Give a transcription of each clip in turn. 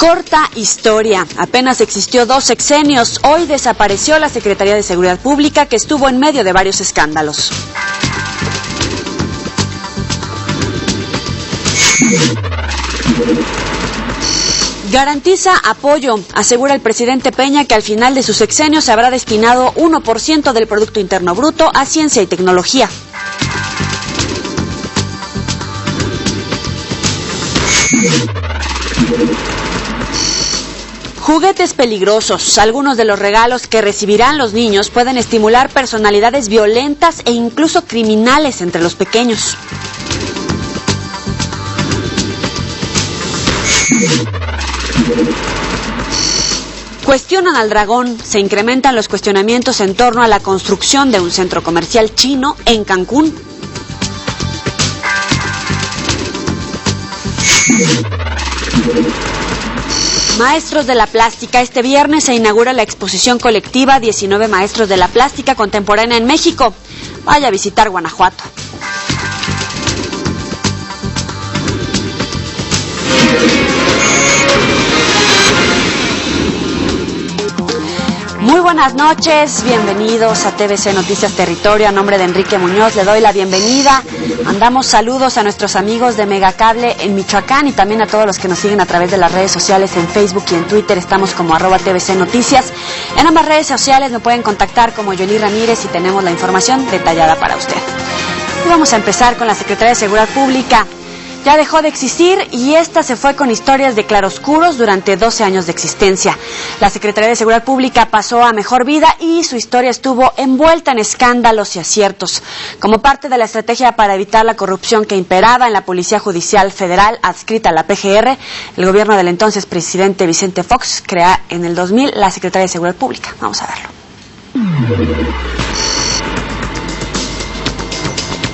Corta historia. Apenas existió 2 sexenios. Hoy desapareció la Secretaría de Seguridad Pública, que estuvo en medio de varios escándalos. Garantiza apoyo. Asegura el presidente Peña que al final de su sexenio se habrá destinado 1% del Producto Interno Bruto a ciencia y tecnología. Juguetes peligrosos. Algunos de los regalos que recibirán los niños pueden estimular personalidades violentas e incluso criminales entre los pequeños. Cuestionan al dragón. Se incrementan los cuestionamientos en torno a la construcción de un centro comercial chino en Cancún. Maestros de la plástica. Este viernes se inaugura la exposición colectiva 19 Maestros de la Plástica Contemporánea en México. Vaya a visitar Guanajuato. Muy buenas noches, bienvenidos a TVC Noticias Territorio. A nombre de Enrique Muñoz le doy la bienvenida. Mandamos saludos a nuestros amigos de Megacable en Michoacán y también a todos los que nos siguen a través de las redes sociales en Facebook y en Twitter. Estamos como @TVC Noticias. En ambas redes sociales me pueden contactar como Yoli Ramírez y tenemos la información detallada para usted. Y vamos a empezar con la Secretaría de Seguridad Pública. Ya dejó de existir y esta se fue con historias de claroscuros durante 12 años de existencia. La Secretaría de Seguridad Pública pasó a mejor vida y su historia estuvo envuelta en escándalos y aciertos. Como parte de la estrategia para evitar la corrupción que imperaba en la Policía Judicial Federal adscrita a la PGR, el gobierno del entonces presidente Vicente Fox crea en el 2000 la Secretaría de Seguridad Pública. Vamos a verlo.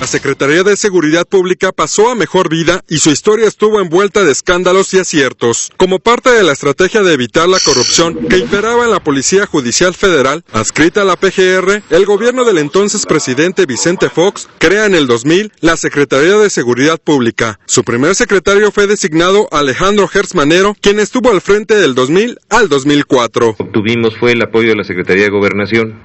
La Secretaría de Seguridad Pública pasó a mejor vida y su historia estuvo envuelta de escándalos y aciertos. Como parte de la estrategia de evitar la corrupción que imperaba en la Policía Judicial Federal, adscrita a la PGR, el gobierno del entonces presidente Vicente Fox crea en el 2000 la Secretaría de Seguridad Pública. Su primer secretario fue designado Alejandro Gertz Manero, quien estuvo al frente del 2000 al 2004. Obtuvimos fue el apoyo de la Secretaría de Gobernación.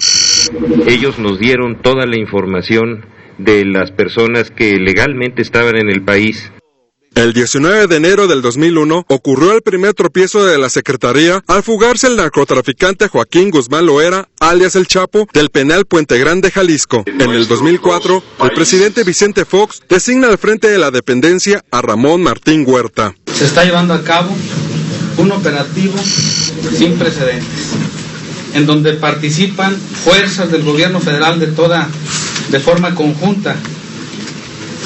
Ellos nos dieron toda la información de las personas que legalmente estaban en el país. El 19 de enero del 2001 ocurrió el primer tropiezo de la Secretaría al fugarse el narcotraficante Joaquín Guzmán Loera, alias El Chapo, del penal Puente Grande, Jalisco. En el 2004, el presidente Vicente Fox designa al frente de la dependencia a Ramón Martín Huerta. Se está llevando a cabo un operativo sin precedentes, en donde participan fuerzas del gobierno federal de forma conjunta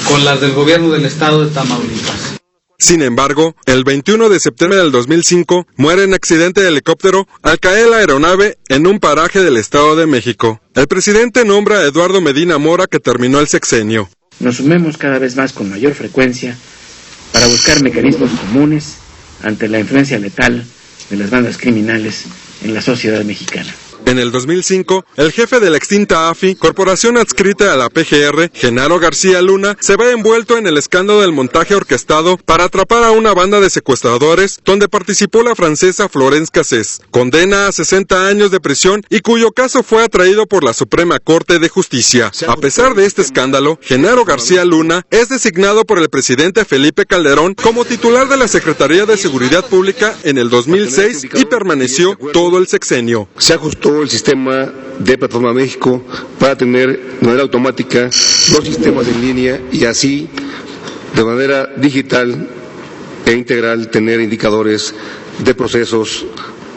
con las del gobierno del estado de Tamaulipas. Sin embargo, el 21 de septiembre del 2005 muere en accidente de helicóptero al caer la aeronave en un paraje del Estado de México. El presidente nombra a Eduardo Medina Mora, que terminó el sexenio. Nos sumemos cada vez más con mayor frecuencia para buscar mecanismos comunes ante la influencia letal de las bandas criminales en la sociedad mexicana. En el 2005, el jefe de la extinta AFI, corporación adscrita a la PGR, Genaro García Luna, se ve envuelto en el escándalo del montaje orquestado para atrapar a una banda de secuestradores, donde participó la francesa Florence Cassés. Condena a 60 años de prisión y cuyo caso fue atraído por la Suprema Corte de Justicia. A pesar de este escándalo, Genaro García Luna es designado por el presidente Felipe Calderón como titular de la Secretaría de Seguridad Pública en el 2006 y permaneció todo el sexenio. Se ajustó el sistema de Plataforma México para tener de manera automática los sistemas en línea y así de manera digital e integral tener indicadores de procesos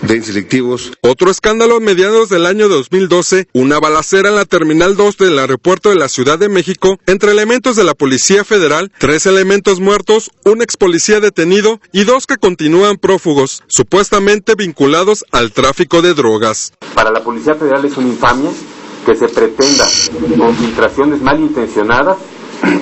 de inselectivos. Otro escándalo a mediados del año 2012, una balacera en la Terminal 2 del aeropuerto de la Ciudad de México entre elementos de la Policía Federal, 3 elementos muertos, un ex policía detenido y 2 que continúan prófugos, supuestamente vinculados al tráfico de drogas. Para la Policía Federal es una infamia que se pretenda, con filtraciones malintencionadas,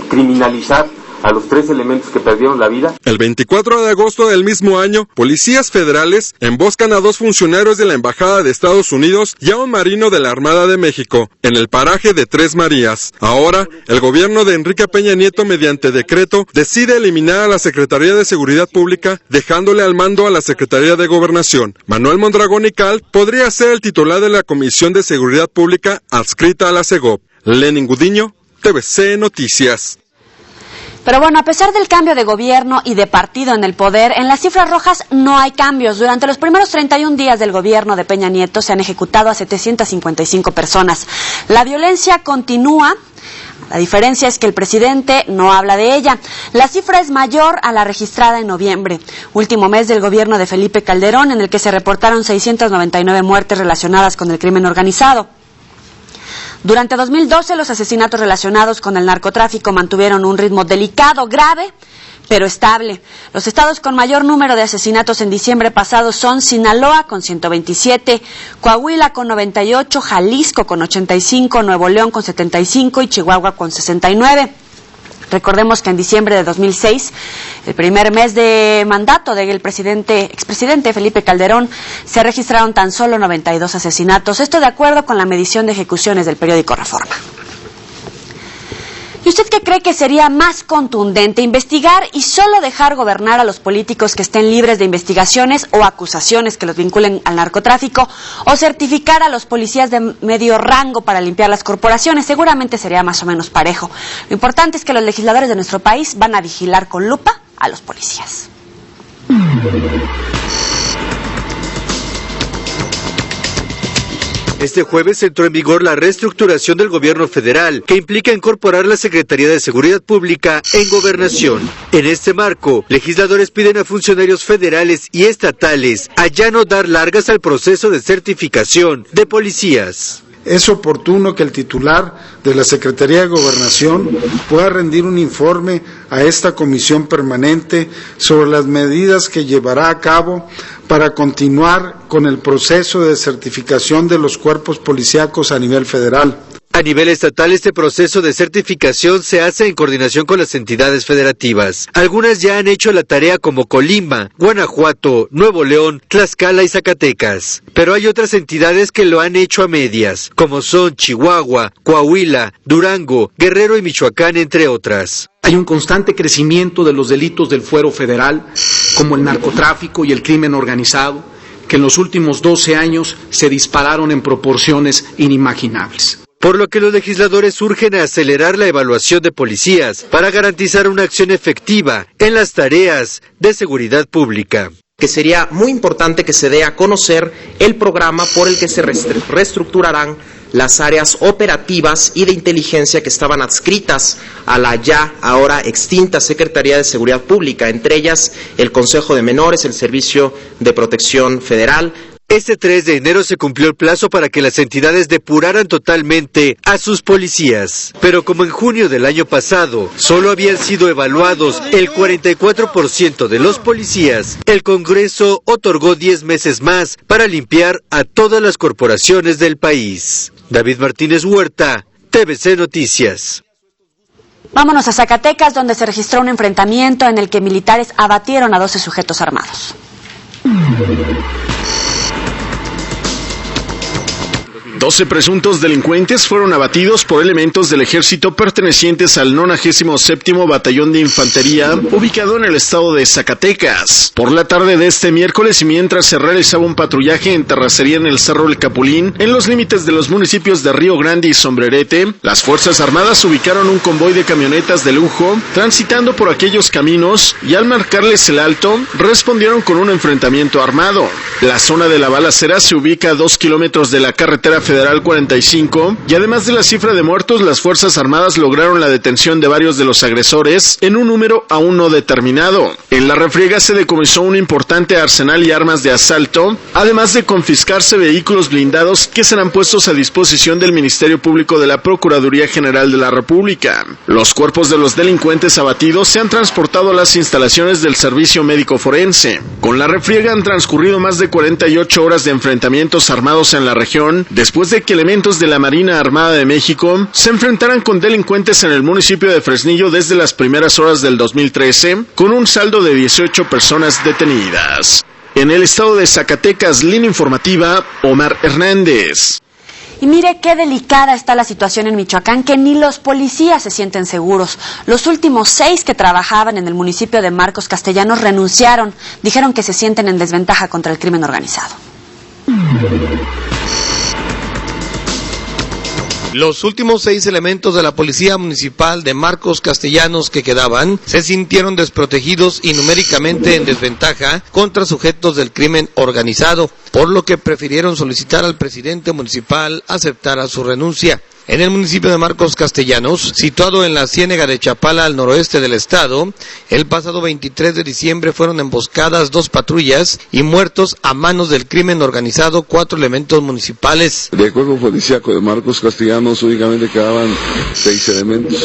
criminalizar a los 3 elementos que perdieron la vida. El 24 de agosto del mismo año, policías federales emboscan a 2 funcionarios de la Embajada de Estados Unidos y a un marino de la Armada de México, en el paraje de Tres Marías. Ahora, el gobierno de Enrique Peña Nieto, mediante decreto, decide eliminar a la Secretaría de Seguridad Pública, dejándole al mando a la Secretaría de Gobernación. Manuel Mondragón y Cal podría ser el titular de la Comisión de Seguridad Pública adscrita a la Segov. Lenin Gudiño, TVC Noticias. Pero bueno, a pesar del cambio de gobierno y de partido en el poder, en las cifras rojas no hay cambios. Durante los primeros 31 días del gobierno de Peña Nieto se han ejecutado a 755 personas. La violencia continúa. La diferencia es que el presidente no habla de ella. La cifra es mayor a la registrada en noviembre, último mes del gobierno de Felipe Calderón, en el que se reportaron 699 muertes relacionadas con el crimen organizado. Durante 2012, los asesinatos relacionados con el narcotráfico mantuvieron un ritmo delicado, grave, pero estable. Los estados con mayor número de asesinatos en diciembre pasado son Sinaloa con 127, Coahuila con 98, Jalisco con 85, Nuevo León con 75 y Chihuahua con 69. Recordemos que en diciembre de 2006, el primer mes de mandato del expresidente Felipe Calderón, se registraron tan solo 92 asesinatos. Esto de acuerdo con la medición de ejecuciones del periódico Reforma. ¿Y usted qué cree que sería más contundente, investigar y solo dejar gobernar a los políticos que estén libres de investigaciones o acusaciones que los vinculen al narcotráfico, o certificar a los policías de medio rango para limpiar las corporaciones? Seguramente sería más o menos parejo. Lo importante es que los legisladores de nuestro país van a vigilar con lupa a los policías. Este jueves entró en vigor la reestructuración del gobierno federal, que implica incorporar la Secretaría de Seguridad Pública en Gobernación. En este marco, legisladores piden a funcionarios federales y estatales a ya no dar largas al proceso de certificación de policías. Es oportuno que el titular de la Secretaría de Gobernación pueda rendir un informe a esta comisión permanente sobre las medidas que llevará a cabo para continuar con el proceso de certificación de los cuerpos policíacos a nivel federal. A nivel estatal, este proceso de certificación se hace en coordinación con las entidades federativas. Algunas ya han hecho la tarea, como Colima, Guanajuato, Nuevo León, Tlaxcala y Zacatecas. Pero hay otras entidades que lo han hecho a medias, como son Chihuahua, Coahuila, Durango, Guerrero y Michoacán, entre otras. Hay un constante crecimiento de los delitos del fuero federal, como el narcotráfico y el crimen organizado, que en los últimos 12 años se dispararon en proporciones inimaginables. Por lo que los legisladores urgen a acelerar la evaluación de policías para garantizar una acción efectiva en las tareas de seguridad pública. Que sería muy importante que se dé a conocer el programa por el que se reestructurarán las áreas operativas y de inteligencia que estaban adscritas a la ya ahora extinta Secretaría de Seguridad Pública, entre ellas el Consejo de Menores, el Servicio de Protección Federal. Este 3 de enero se cumplió el plazo para que las entidades depuraran totalmente a sus policías. Pero como en junio del año pasado solo habían sido evaluados el 44% de los policías, el Congreso otorgó 10 meses más para limpiar a todas las corporaciones del país. David Martínez Huerta, TVC Noticias. Vámonos a Zacatecas, donde se registró un enfrentamiento en el que militares abatieron a 12 sujetos armados. 12 presuntos delincuentes fueron abatidos por elementos del ejército pertenecientes al 97º Batallón de Infantería, ubicado en el estado de Zacatecas. Por la tarde de este miércoles, y mientras se realizaba un patrullaje en terracería en el Cerro El Capulín, en los límites de los municipios de Río Grande y Sombrerete, las Fuerzas Armadas ubicaron un convoy de camionetas de lujo transitando por aquellos caminos, y al marcarles el alto, respondieron con un enfrentamiento armado. La zona de la balacera se ubica a 2 kilómetros de la carretera Federal 45, y además de la cifra de muertos, las Fuerzas Armadas lograron la detención de varios de los agresores en un número aún no determinado. En la refriega se decomisó un importante arsenal y armas de asalto, además de confiscarse vehículos blindados que serán puestos a disposición del Ministerio Público de la Procuraduría General de la República. Los cuerpos de los delincuentes abatidos se han transportado a las instalaciones del Servicio Médico Forense. Con la refriega han transcurrido más de 48 horas de enfrentamientos armados en la región, después de que elementos de la Marina Armada de México se enfrentaran con delincuentes en el municipio de Fresnillo desde las primeras horas del 2013, con un saldo de 18 personas detenidas. En el estado de Zacatecas, línea informativa, Omar Hernández. Y mire qué delicada está la situación en Michoacán, que ni los policías se sienten seguros. Los últimos 6 que trabajaban en el municipio de Marcos Castellanos renunciaron. Dijeron que se sienten en desventaja contra el crimen organizado. Los últimos 6 elementos de la Policía Municipal de Marcos Castellanos que quedaban se sintieron desprotegidos y numéricamente en desventaja contra sujetos del crimen organizado, por lo que prefirieron solicitar al presidente municipal aceptara su renuncia. En el municipio de Marcos Castellanos, situado en la Ciénega de Chapala al noroeste del estado, el pasado 23 de diciembre fueron emboscadas 2 patrullas y muertos a manos del crimen organizado 4 elementos municipales. Del cuerpo policíaco de Marcos Castellanos únicamente quedaban 6 elementos.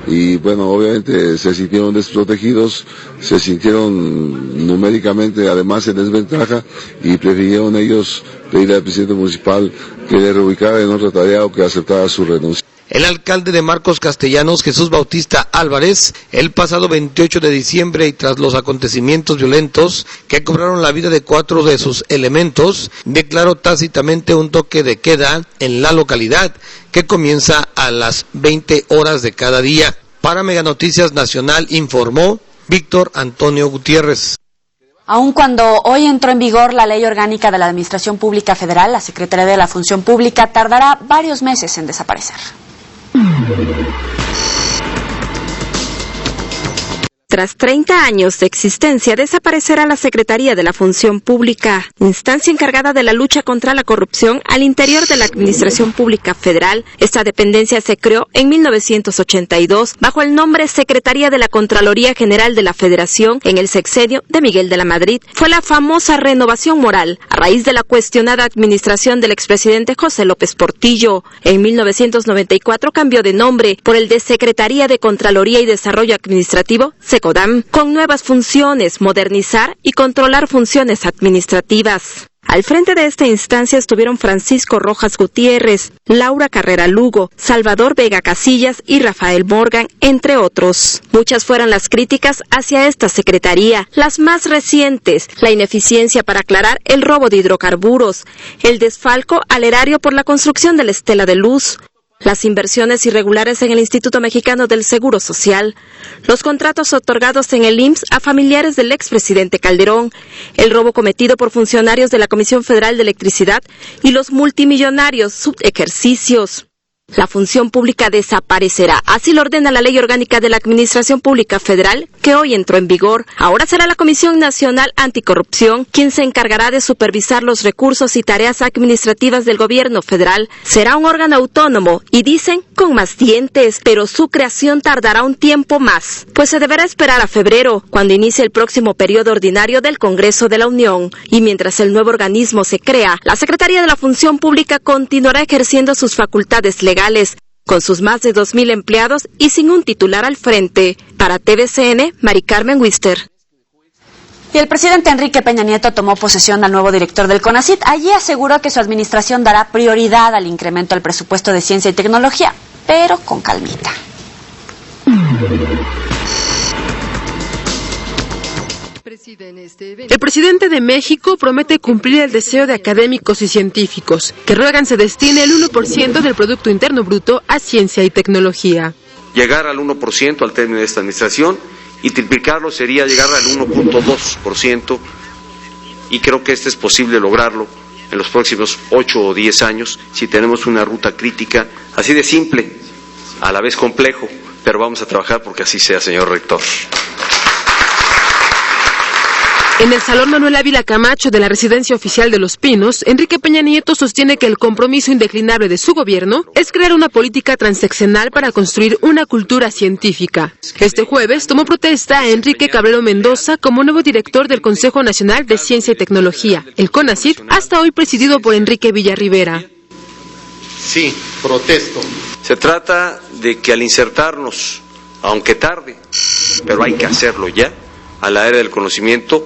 Y bueno, obviamente se sintieron desprotegidos, se sintieron numéricamente además en desventaja y prefirieron ellos pedirle al presidente municipal que le reubicara en otra tarea o que aceptara su renuncia. El alcalde de Marcos Castellanos, Jesús Bautista Álvarez, el pasado 28 de diciembre y tras los acontecimientos violentos que cobraron la vida de 4 de sus elementos, declaró tácitamente un toque de queda en la localidad que comienza a las 20 horas de cada día. Para Mega Noticias Nacional informó Víctor Antonio Gutiérrez. Aun cuando hoy entró en vigor la Ley Orgánica de la Administración Pública Federal, la Secretaría de la Función Pública tardará varios meses en desaparecer. Tras 30 años de existencia, desaparecerá la Secretaría de la Función Pública, instancia encargada de la lucha contra la corrupción al interior de la Administración Pública Federal. Esta dependencia se creó en 1982 bajo el nombre Secretaría de la Contraloría General de la Federación en el sexenio de Miguel de la Madrid. Fue la famosa renovación moral a raíz de la cuestionada administración del expresidente José López Portillo. En 1994 cambió de nombre por el de Secretaría de Contraloría y Desarrollo Administrativo, SECODAM, con nuevas funciones, modernizar y controlar funciones administrativas. Al frente de esta instancia estuvieron Francisco Rojas Gutiérrez, Laura Carrera Lugo, Salvador Vega Casillas y Rafael Morgan, entre otros. Muchas fueron las críticas hacia esta secretaría, las más recientes, la ineficiencia para aclarar el robo de hidrocarburos, el desfalco al erario por la construcción de la Estela de Luz, las inversiones irregulares en el Instituto Mexicano del Seguro Social, los contratos otorgados en el IMSS a familiares del expresidente Calderón, el robo cometido por funcionarios de la Comisión Federal de Electricidad y los multimillonarios subejercicios. La función pública desaparecerá, así lo ordena la Ley Orgánica de la Administración Pública Federal, que hoy entró en vigor. Ahora será la Comisión Nacional Anticorrupción quien se encargará de supervisar los recursos y tareas administrativas del gobierno federal. Será un órgano autónomo y dicen con más dientes, pero su creación tardará un tiempo más, pues se deberá esperar a febrero, cuando inicie el próximo periodo ordinario del Congreso de la Unión. Y mientras el nuevo organismo se crea, la Secretaría de la Función Pública continuará ejerciendo sus facultades legales, con sus más de 2,000 empleados y sin un titular al frente. Para TVCN, Mari Carmen Wister. Y el presidente Enrique Peña Nieto tomó posesión al nuevo director del CONACYT. Allí aseguró que su administración dará prioridad al incremento del presupuesto de ciencia y tecnología, pero con calmita. El presidente de México promete cumplir el deseo de académicos y científicos, que ruegan se destine el 1% del Producto Interno Bruto a ciencia y tecnología. Llegar al 1% al término de esta administración y triplicarlo sería llegar al 1.2%, y creo que es posible lograrlo en los próximos 8 o 10 años si tenemos una ruta crítica así de simple, a la vez complejo, pero vamos a trabajar porque así sea, señor rector. En el Salón Manuel Ávila Camacho de la Residencia Oficial de Los Pinos, Enrique Peña Nieto sostiene que el compromiso indeclinable de su gobierno es crear una política transeccional para construir una cultura científica. Este jueves tomó protesta a Enrique Cabrero Mendoza como nuevo director del Consejo Nacional de Ciencia y Tecnología, el CONACYT, hasta hoy presidido por Enrique Villarribera. Sí, protesto. Se trata de que al insertarnos, aunque tarde, pero hay que hacerlo ya, a la era del conocimiento,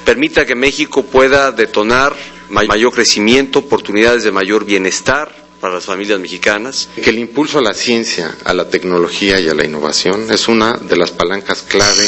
permita que México pueda detonar mayor crecimiento, oportunidades de mayor bienestar para las familias mexicanas. Que el impulso a la ciencia, a la tecnología y a la innovación es una de las palancas clave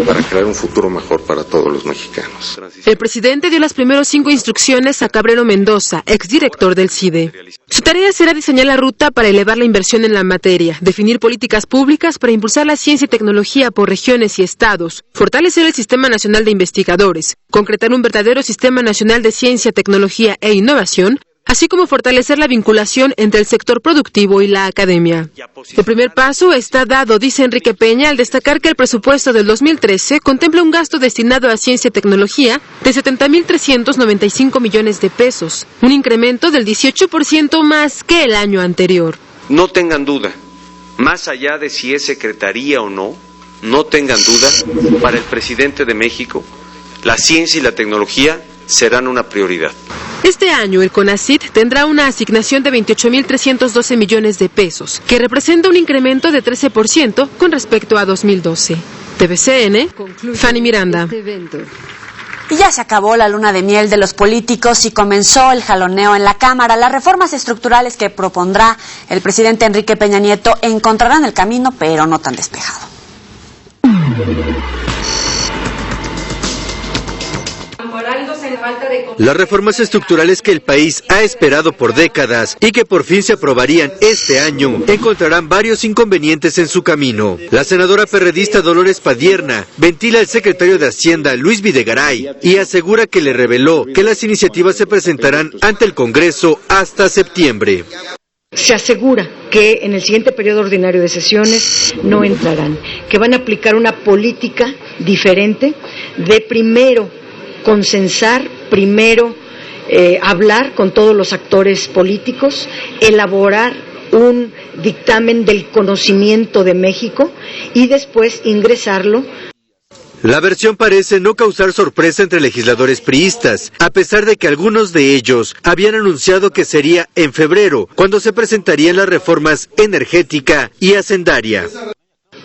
para crear un futuro mejor para todos los mexicanos. El presidente dio las primeras 5 instrucciones a Cabrero Mendoza, exdirector del CIDE. Su tarea será diseñar la ruta para elevar la inversión en la materia, definir políticas públicas para impulsar la ciencia y tecnología por regiones y estados, fortalecer el Sistema Nacional de Investigadores, concretar un verdadero Sistema Nacional de Ciencia, Tecnología e Innovación, así como fortalecer la vinculación entre el sector productivo y la academia. El primer paso está dado, dice Enrique Peña, al destacar que el presupuesto del 2013 contempla un gasto destinado a ciencia y tecnología de 70.395 millones de pesos, un incremento del 18% más que el año anterior. No tengan duda, más allá de si es secretaría o no, no tengan duda, para el presidente de México, la ciencia y la tecnología serán una prioridad. Este año el CONACYT tendrá una asignación de 28.312 millones de pesos, que representa un incremento de 13% con respecto a 2012. TVCN, Fanny Miranda. Y ya se acabó la luna de miel de los políticos y comenzó el jaloneo en la Cámara. Las reformas estructurales que propondrá el presidente Enrique Peña Nieto encontrarán el camino, pero no tan despejado. Las reformas estructurales que el país ha esperado por décadas y que por fin se aprobarían este año encontrarán varios inconvenientes en su camino. La senadora perredista Dolores Padierna ventila al secretario de Hacienda Luis Videgaray y asegura que le reveló que las iniciativas se presentarán ante el Congreso hasta septiembre. Se asegura que en el siguiente periodo ordinario de sesiones no entrarán, que van a aplicar una política diferente de primero consensar, primero hablar con todos los actores políticos, elaborar un dictamen del conocimiento de México y después ingresarlo. La versión parece no causar sorpresa entre legisladores priistas, a pesar de que algunos de ellos habían anunciado que sería en febrero, cuando se presentarían las reformas energética y hacendaria.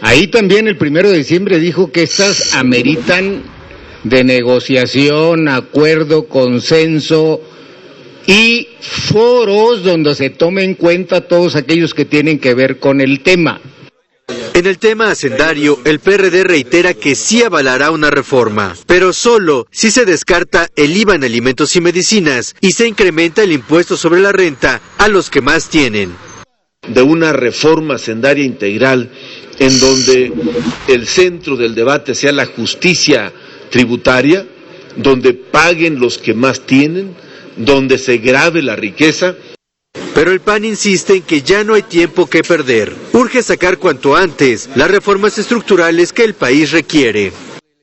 Ahí también el 1 de diciembre dijo que estas ameritan de negociación, acuerdo, consenso y foros donde se tome en cuenta todos aquellos que tienen que ver con el tema. En el tema hacendario, el PRD reitera que sí avalará una reforma, pero solo si se descarta el IVA en alimentos y medicinas y se incrementa el impuesto sobre la renta a los que más tienen. De una reforma hacendaria integral en donde el centro del debate sea la justicia tributaria, donde paguen los que más tienen, donde se grave la riqueza. Pero el PAN insiste en que ya no hay tiempo que perder. Urge sacar cuanto antes las reformas estructurales que el país requiere.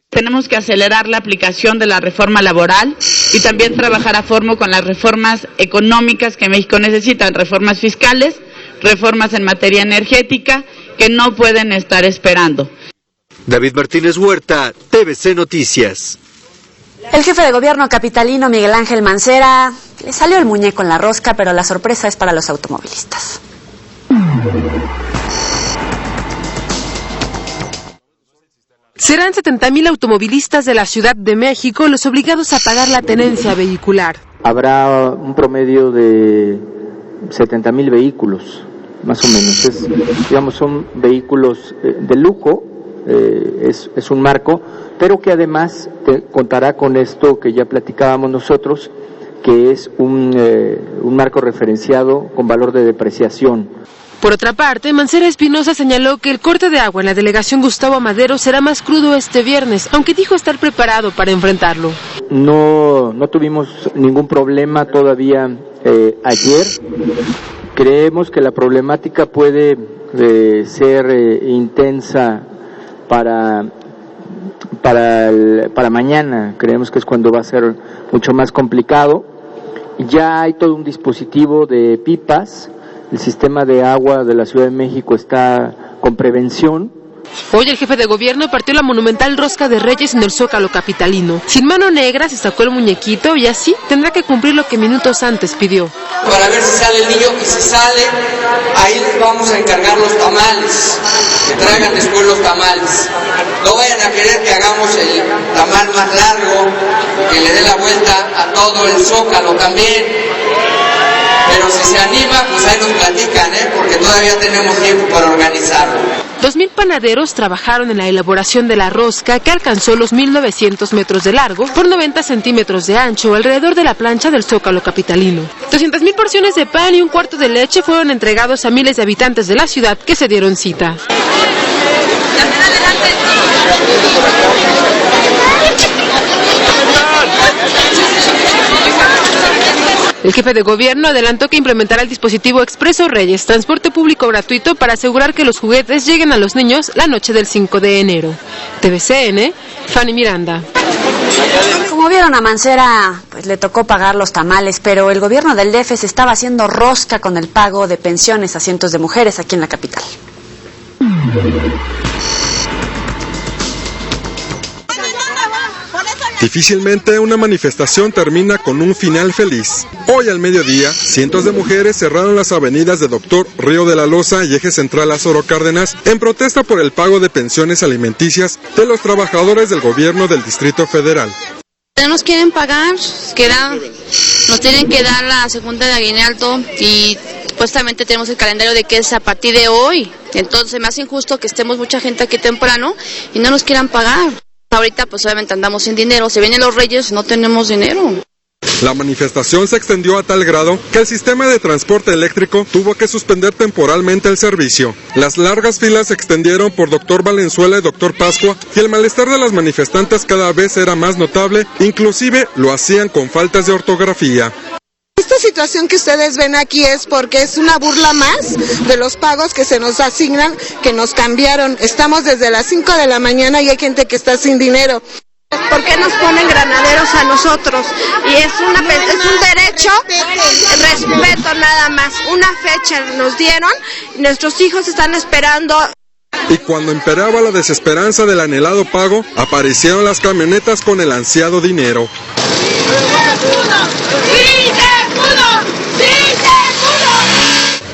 Tenemos que acelerar la aplicación de la reforma laboral y también trabajar a fondo con las reformas económicas que México necesita, reformas fiscales, reformas en materia energética, que no pueden estar esperando. David Martínez Huerta, TVC Noticias. El jefe de gobierno capitalino Miguel Ángel Mancera le salió el muñeco en la rosca, pero la sorpresa es para los automovilistas. Serán 70.000 automovilistas de la Ciudad de México los obligados a pagar la tenencia vehicular. Habrá un promedio de 70.000 vehículos, más o menos. Son vehículos de lujo. Es un marco, pero que además contará con esto que ya platicábamos nosotros, que es un marco referenciado con valor de depreciación. Por otra parte, Mancera Espinosa señaló que el corte de agua en la delegación Gustavo Amadero será más crudo este viernes, aunque dijo estar preparado para enfrentarlo. No tuvimos ningún problema todavía ayer. Creemos que la problemática puede ser intensa para mañana. Creemos que es cuando va a ser mucho más complicado. Ya hay todo un dispositivo de pipas. El sistema de agua de la Ciudad de México está con prevención. Hoy el jefe de gobierno partió la monumental rosca de Reyes en el Zócalo capitalino. Sin mano negra se sacó el muñequito y así tendrá que cumplir lo que minutos antes pidió. Para ver si sale el niño, y si sale, ahí les vamos a encargar los tamales, que traigan después los tamales. No vayan a querer que hagamos el tamal más largo, que le dé la vuelta a todo el Zócalo también. Pero si se anima, pues ahí nos platican, porque todavía tenemos tiempo para organizarlo. 2,000 panaderos trabajaron en la elaboración de la rosca, que alcanzó los 1,900 metros de largo por 90 centímetros de ancho alrededor de la plancha del Zócalo capitalino. 200,000 porciones de pan y un cuarto de leche fueron entregados a miles de habitantes de la ciudad que se dieron cita. El jefe de gobierno adelantó que implementará el dispositivo Expreso Reyes, transporte público gratuito para asegurar que los juguetes lleguen a los niños la noche del 5 de enero. TVCN, Fanny Miranda. Como vieron, a Mancera pues le tocó pagar los tamales, pero el gobierno del DF se estaba haciendo rosca con el pago de pensiones a cientos de mujeres aquí en la capital. Difícilmente una manifestación termina con un final feliz. Hoy al mediodía, cientos de mujeres cerraron las avenidas de Doctor Río de la Loza y Eje Central Lázaro Cárdenas en protesta por el pago de pensiones alimenticias de los trabajadores del gobierno del Distrito Federal. No nos quieren pagar, nos tienen que dar la segunda de aguinaldo y supuestamente tenemos el calendario de que es a partir de hoy. Entonces me hace injusto que estemos mucha gente aquí temprano y no nos quieran pagar. Ahorita pues obviamente andamos sin dinero, se vienen los Reyes, no tenemos dinero. La manifestación se extendió a tal grado que el sistema de transporte eléctrico tuvo que suspender temporalmente el servicio. Las largas filas se extendieron por Doctor Valenzuela y Doctor Pascua y el malestar de las manifestantes cada vez era más notable, inclusive lo hacían con faltas de ortografía. Esta situación que ustedes ven aquí es porque es una burla más de los pagos que se nos asignan, que nos cambiaron. Estamos desde las 5 de la mañana y hay gente que está sin dinero. ¿Por qué nos ponen granaderos a nosotros? Y es un derecho, respeto nada más. Una fecha nos dieron, nuestros hijos están esperando. Y cuando imperaba la desesperanza del anhelado pago, aparecieron las camionetas con el ansiado dinero.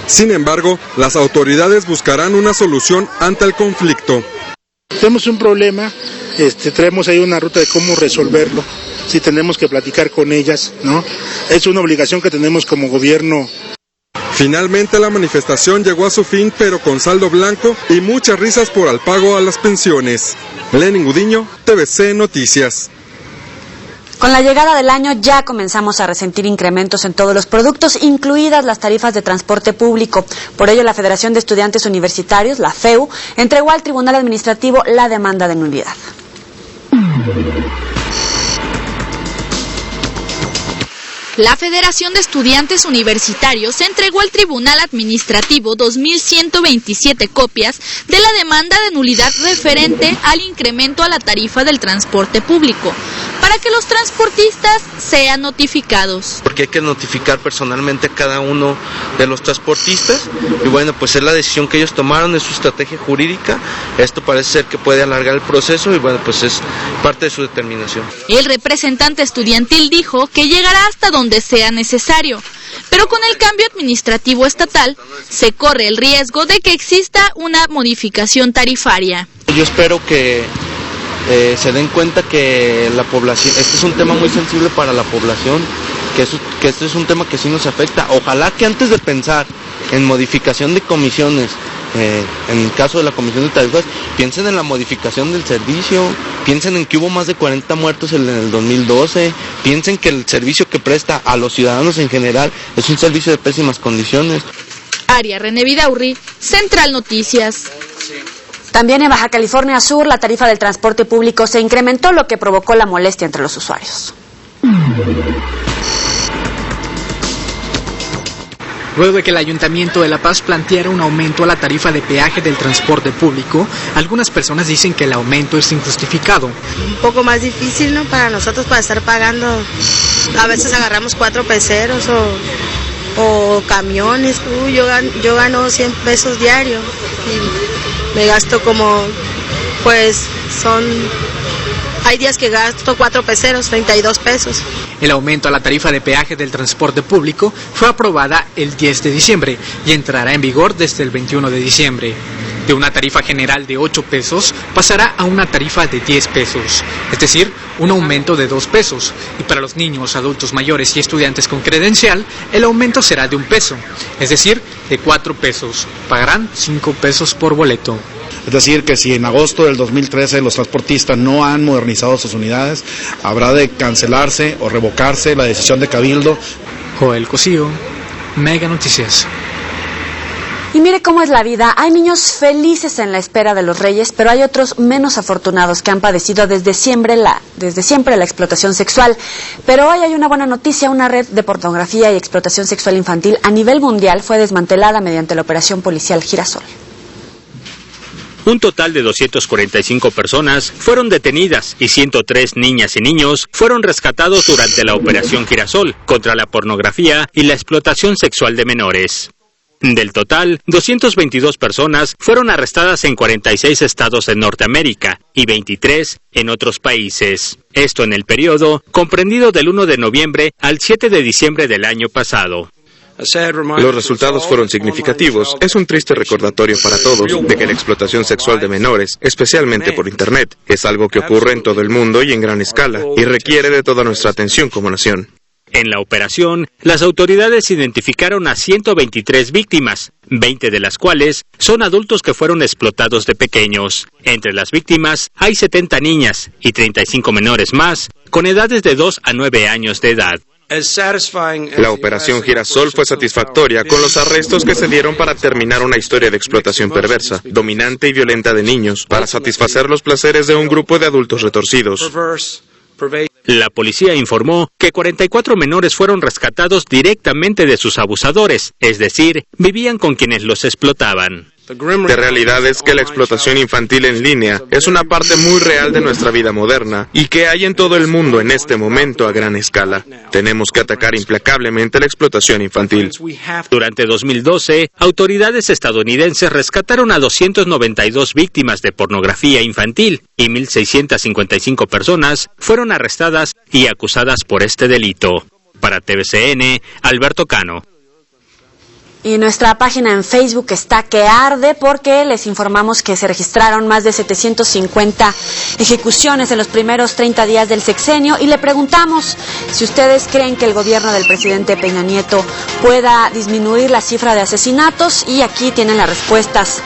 Sin embargo, las autoridades buscarán una solución ante el conflicto. Tenemos un problema, traemos ahí una ruta de cómo resolverlo, si tenemos que platicar con ellas, ¿no? Es una obligación que tenemos como gobierno. Finalmente la manifestación llegó a su fin, pero con saldo blanco y muchas risas por el pago a las pensiones. Lenin Gudiño, TVC Noticias. Con la llegada del año ya comenzamos a resentir incrementos en todos los productos, incluidas las tarifas de transporte público. Por ello, la Federación de Estudiantes Universitarios, la FEU, entregó al Tribunal Administrativo la demanda de nulidad. La Federación de Estudiantes Universitarios entregó al Tribunal Administrativo 2.127 copias de la demanda de nulidad referente al incremento a la tarifa del transporte público, para que los transportistas sean notificados. Porque hay que notificar personalmente a cada uno de los transportistas y bueno, pues es la decisión que ellos tomaron, es su estrategia jurídica. Esto parece ser que puede alargar el proceso y bueno, pues es parte de su determinación. El representante estudiantil dijo que llegará hasta donde sea necesario, pero con el cambio administrativo estatal se corre el riesgo de que exista una modificación tarifaria. Yo espero que se den cuenta que la población, este es un tema muy sensible para la población, que este es un tema que sí nos afecta. Ojalá que antes de pensar en modificación de comisiones, en el caso de la comisión de tarifas, piensen en la modificación del servicio, piensen en que hubo más de 40 muertos en el 2012, piensen que el servicio que presta a los ciudadanos en general es un servicio de pésimas condiciones. Aria René Vidaurri, Central Noticias. También en Baja California Sur, la tarifa del transporte público se incrementó, lo que provocó la molestia entre los usuarios. Luego de que el Ayuntamiento de La Paz planteara un aumento a la tarifa de peaje del transporte público, algunas personas dicen que el aumento es injustificado. Un poco más difícil, ¿no? Para nosotros, para estar pagando, a veces agarramos 4 peceros o camiones. Yo gano 100 pesos diario y me gasto como pues hay días que gasto 4 peseros, 32 pesos. El aumento a la tarifa de peaje del transporte público fue aprobada el 10 de diciembre y entrará en vigor desde el 21 de diciembre. De una tarifa general de 8 pesos pasará a una tarifa de 10 pesos, es decir, un aumento de 2 pesos. Y para los niños, adultos mayores y estudiantes con credencial, el aumento será de 1 peso, es decir, de 4 pesos. Pagarán 5 pesos por boleto. Es decir, que si en agosto del 2013 los transportistas no han modernizado sus unidades, habrá de cancelarse o revocarse la decisión de Cabildo. Joel Cosío, Mega Noticias. Y mire cómo es la vida. Hay niños felices en la espera de los reyes, pero hay otros menos afortunados que han padecido desde siempre la explotación sexual. Pero hoy hay una buena noticia. Una red de pornografía y explotación sexual infantil a nivel mundial fue desmantelada mediante la operación policial Girasol. Un total de 245 personas fueron detenidas y 103 niñas y niños fueron rescatados durante la operación Girasol contra la pornografía y la explotación sexual de menores. Del total, 222 personas fueron arrestadas en 46 estados de Norteamérica y 23 en otros países. Esto en el periodo comprendido del 1 de noviembre al 7 de diciembre del año pasado. Los resultados fueron significativos. Es un triste recordatorio para todos de que la explotación sexual de menores, especialmente por Internet, es algo que ocurre en todo el mundo y en gran escala, y requiere de toda nuestra atención como nación. En la operación, las autoridades identificaron a 123 víctimas, 20 de las cuales son adultos que fueron explotados de pequeños. Entre las víctimas hay 70 niñas y 35 menores más, con edades de 2 a 9 años de edad. La operación Girasol fue satisfactoria con los arrestos que se dieron para terminar una historia de explotación perversa, dominante y violenta de niños, para satisfacer los placeres de un grupo de adultos retorcidos. La policía informó que 44 menores fueron rescatados directamente de sus abusadores, es decir, vivían con quienes los explotaban. La realidad es que la explotación infantil en línea es una parte muy real de nuestra vida moderna y que hay en todo el mundo en este momento a gran escala. Tenemos que atacar implacablemente la explotación infantil. Durante 2012, autoridades estadounidenses rescataron a 292 víctimas de pornografía infantil y 1.655 personas fueron arrestadas y acusadas por este delito. Para TVCN, Alberto Cano. Y nuestra página en Facebook está que arde porque les informamos que se registraron más de 750 ejecuciones en los primeros 30 días del sexenio y le preguntamos si ustedes creen que el gobierno del presidente Peña Nieto pueda disminuir la cifra de asesinatos y aquí tienen las respuestas.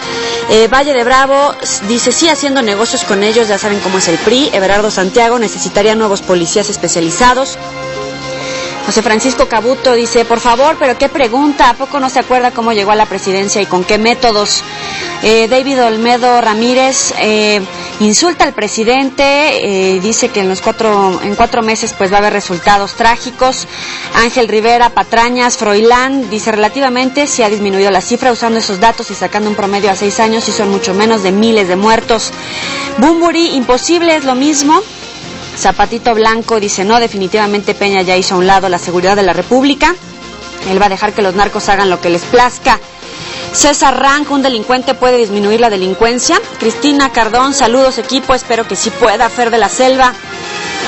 Valle de Bravo dice sí, haciendo negocios con ellos, ya saben cómo es el PRI. Everardo Santiago necesitaría nuevos policías especializados. José Francisco Cabuto dice, por favor, pero qué pregunta, ¿a poco no se acuerda cómo llegó a la presidencia y con qué métodos? David Olmedo Ramírez insulta al presidente, dice que en 4 meses pues va a haber resultados trágicos. Ángel Rivera Patrañas Froilán dice, relativamente sí ha disminuido la cifra, usando esos datos y sacando un promedio a 6 años y son mucho menos de miles de muertos. Bumburi, imposible, es lo mismo. Zapatito Blanco dice, no, definitivamente Peña ya hizo a un lado la seguridad de la República. Él va a dejar que los narcos hagan lo que les plazca. César Rank, un delincuente puede disminuir la delincuencia. Cristina Cardón, saludos equipo, espero que sí pueda. Fer de la Selva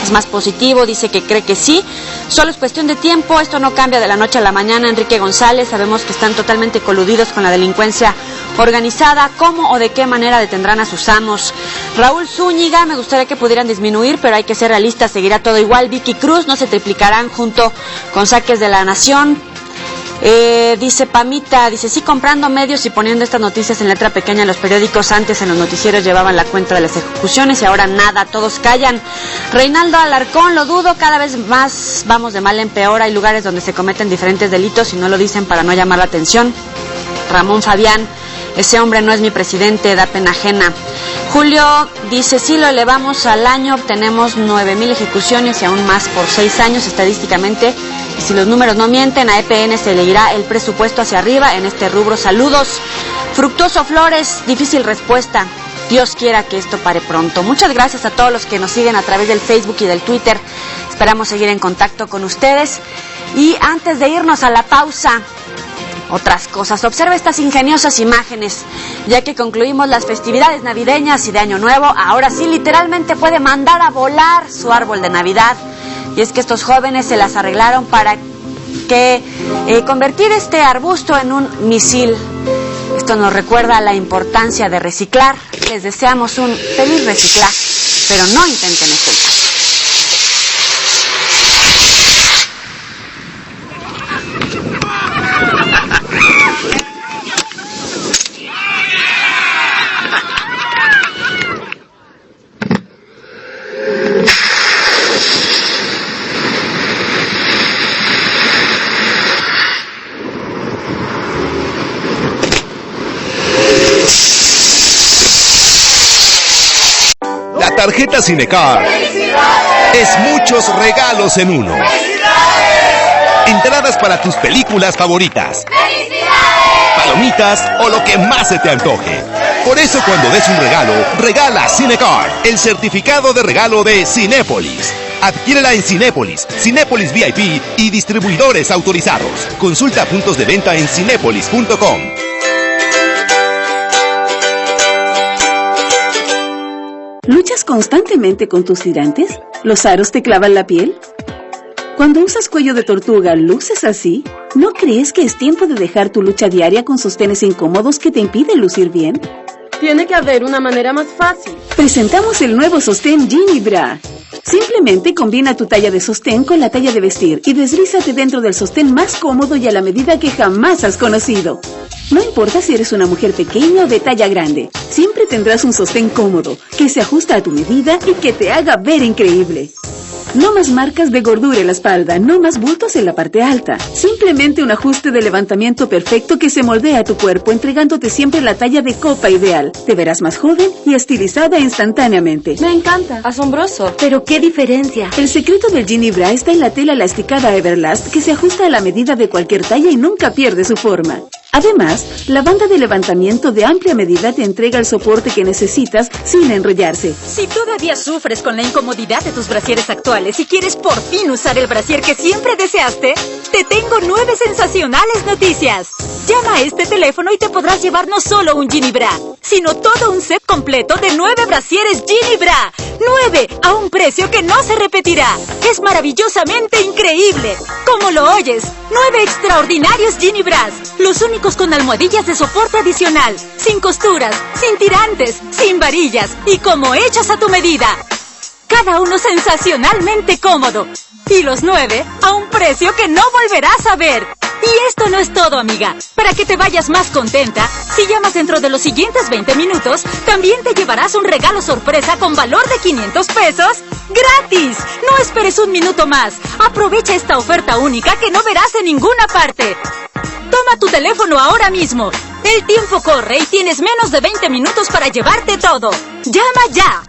es más positivo, dice que cree que sí. Solo es cuestión de tiempo, esto no cambia de la noche a la mañana. Enrique González, sabemos que están totalmente coludidos con la delincuencia organizada. ¿Cómo o de qué manera detendrán a sus amos? Raúl Zúñiga, me gustaría que pudieran disminuir, pero hay que ser realistas, seguirá todo igual. Vicky Cruz, no se triplicarán junto con saques de la nación. Dice Pamita, dice, sí, comprando medios y poniendo estas noticias en letra pequeña en los periódicos. Antes en los noticieros llevaban la cuenta de las ejecuciones y ahora nada, todos callan. Reinaldo Alarcón, lo dudo, cada vez más vamos de mal en peor. Hay lugares donde se cometen diferentes delitos y no lo dicen para no llamar la atención. Ramón Fabián, ese hombre no es mi presidente, da pena ajena. Julio dice, sí, lo elevamos al año, obtenemos 9,000 ejecuciones y aún más por 6 años estadísticamente. Y si los números no mienten, a EPN se le irá el presupuesto hacia arriba en este rubro. Saludos. Fructuoso Flores, difícil respuesta. Dios quiera que esto pare pronto. Muchas gracias a todos los que nos siguen a través del Facebook y del Twitter. Esperamos seguir en contacto con ustedes. Y antes de irnos a la pausa, otras cosas. Observa estas ingeniosas imágenes. Ya que concluimos las festividades navideñas y de Año Nuevo, ahora sí literalmente puede mandar a volar su árbol de Navidad. Y es que estos jóvenes se las arreglaron para convertir este arbusto en un misil. Esto nos recuerda la importancia de reciclar. Les deseamos un feliz reciclaje, pero no intenten este caso. Tarjeta Cinecar es muchos regalos en uno. Entradas para tus películas favoritas, palomitas o lo que más se te antoje. Por eso cuando des un regalo, regala Cinecar, el certificado de regalo de Cinépolis. Adquiérela en Cinépolis, Cinépolis VIP y distribuidores autorizados. Consulta puntos de venta en cinépolis.com. ¿Luchas constantemente con tus tirantes? ¿Los aros te clavan la piel? Cuando usas cuello de tortuga, ¿luces así? ¿No crees que es tiempo de dejar tu lucha diaria con sostenes incómodos que te impiden lucir bien? Tiene que haber una manera más fácil. Presentamos el nuevo sostén Gini Bra. Simplemente combina tu talla de sostén con la talla de vestir y deslízate dentro del sostén más cómodo y a la medida que jamás has conocido. No importa si eres una mujer pequeña o de talla grande, siempre tendrás un sostén cómodo, que se ajusta a tu medida y que te haga ver increíble. No más marcas de gordura en la espalda, no más bultos en la parte alta. Simplemente un ajuste de levantamiento perfecto que se moldea a tu cuerpo, entregándote siempre la talla de copa ideal. Te verás más joven y estilizada instantáneamente. Me encanta, asombroso. Pero ¿qué diferencia? El secreto del Gini Bra está en la tela elasticada Everlast que se ajusta a la medida de cualquier talla y nunca pierde su forma. Además, la banda de levantamiento de amplia medida te entrega el soporte que necesitas sin enrollarse. Si todavía sufres con la incomodidad de tus brasieres actuales y quieres por fin usar el brasier que siempre deseaste, te tengo 9 sensacionales noticias. Llama a este teléfono y te podrás llevar no solo un Gini Bra, sino todo un set completo de 9 brasieres Gini Bra. 9 a un precio que no se repetirá. Es maravillosamente increíble. ¿Cómo lo oyes? 9 extraordinarios Gini Bras. Los únicos con almohadillas de soporte adicional, sin costuras, sin tirantes, sin varillas y como hechos a tu medida. Cada uno sensacionalmente cómodo. Y los 9 a un precio que no volverás a ver. Y esto no es todo, amiga. Para que te vayas más contenta, si llamas dentro de los siguientes 20 minutos, también te llevarás un regalo sorpresa con valor de 500 pesos ¡gratis! No esperes un minuto más. Aprovecha esta oferta única que no verás en ninguna parte. Toma tu teléfono ahora mismo. El tiempo corre y tienes menos de 20 minutos para llevarte todo. ¡Llama ya!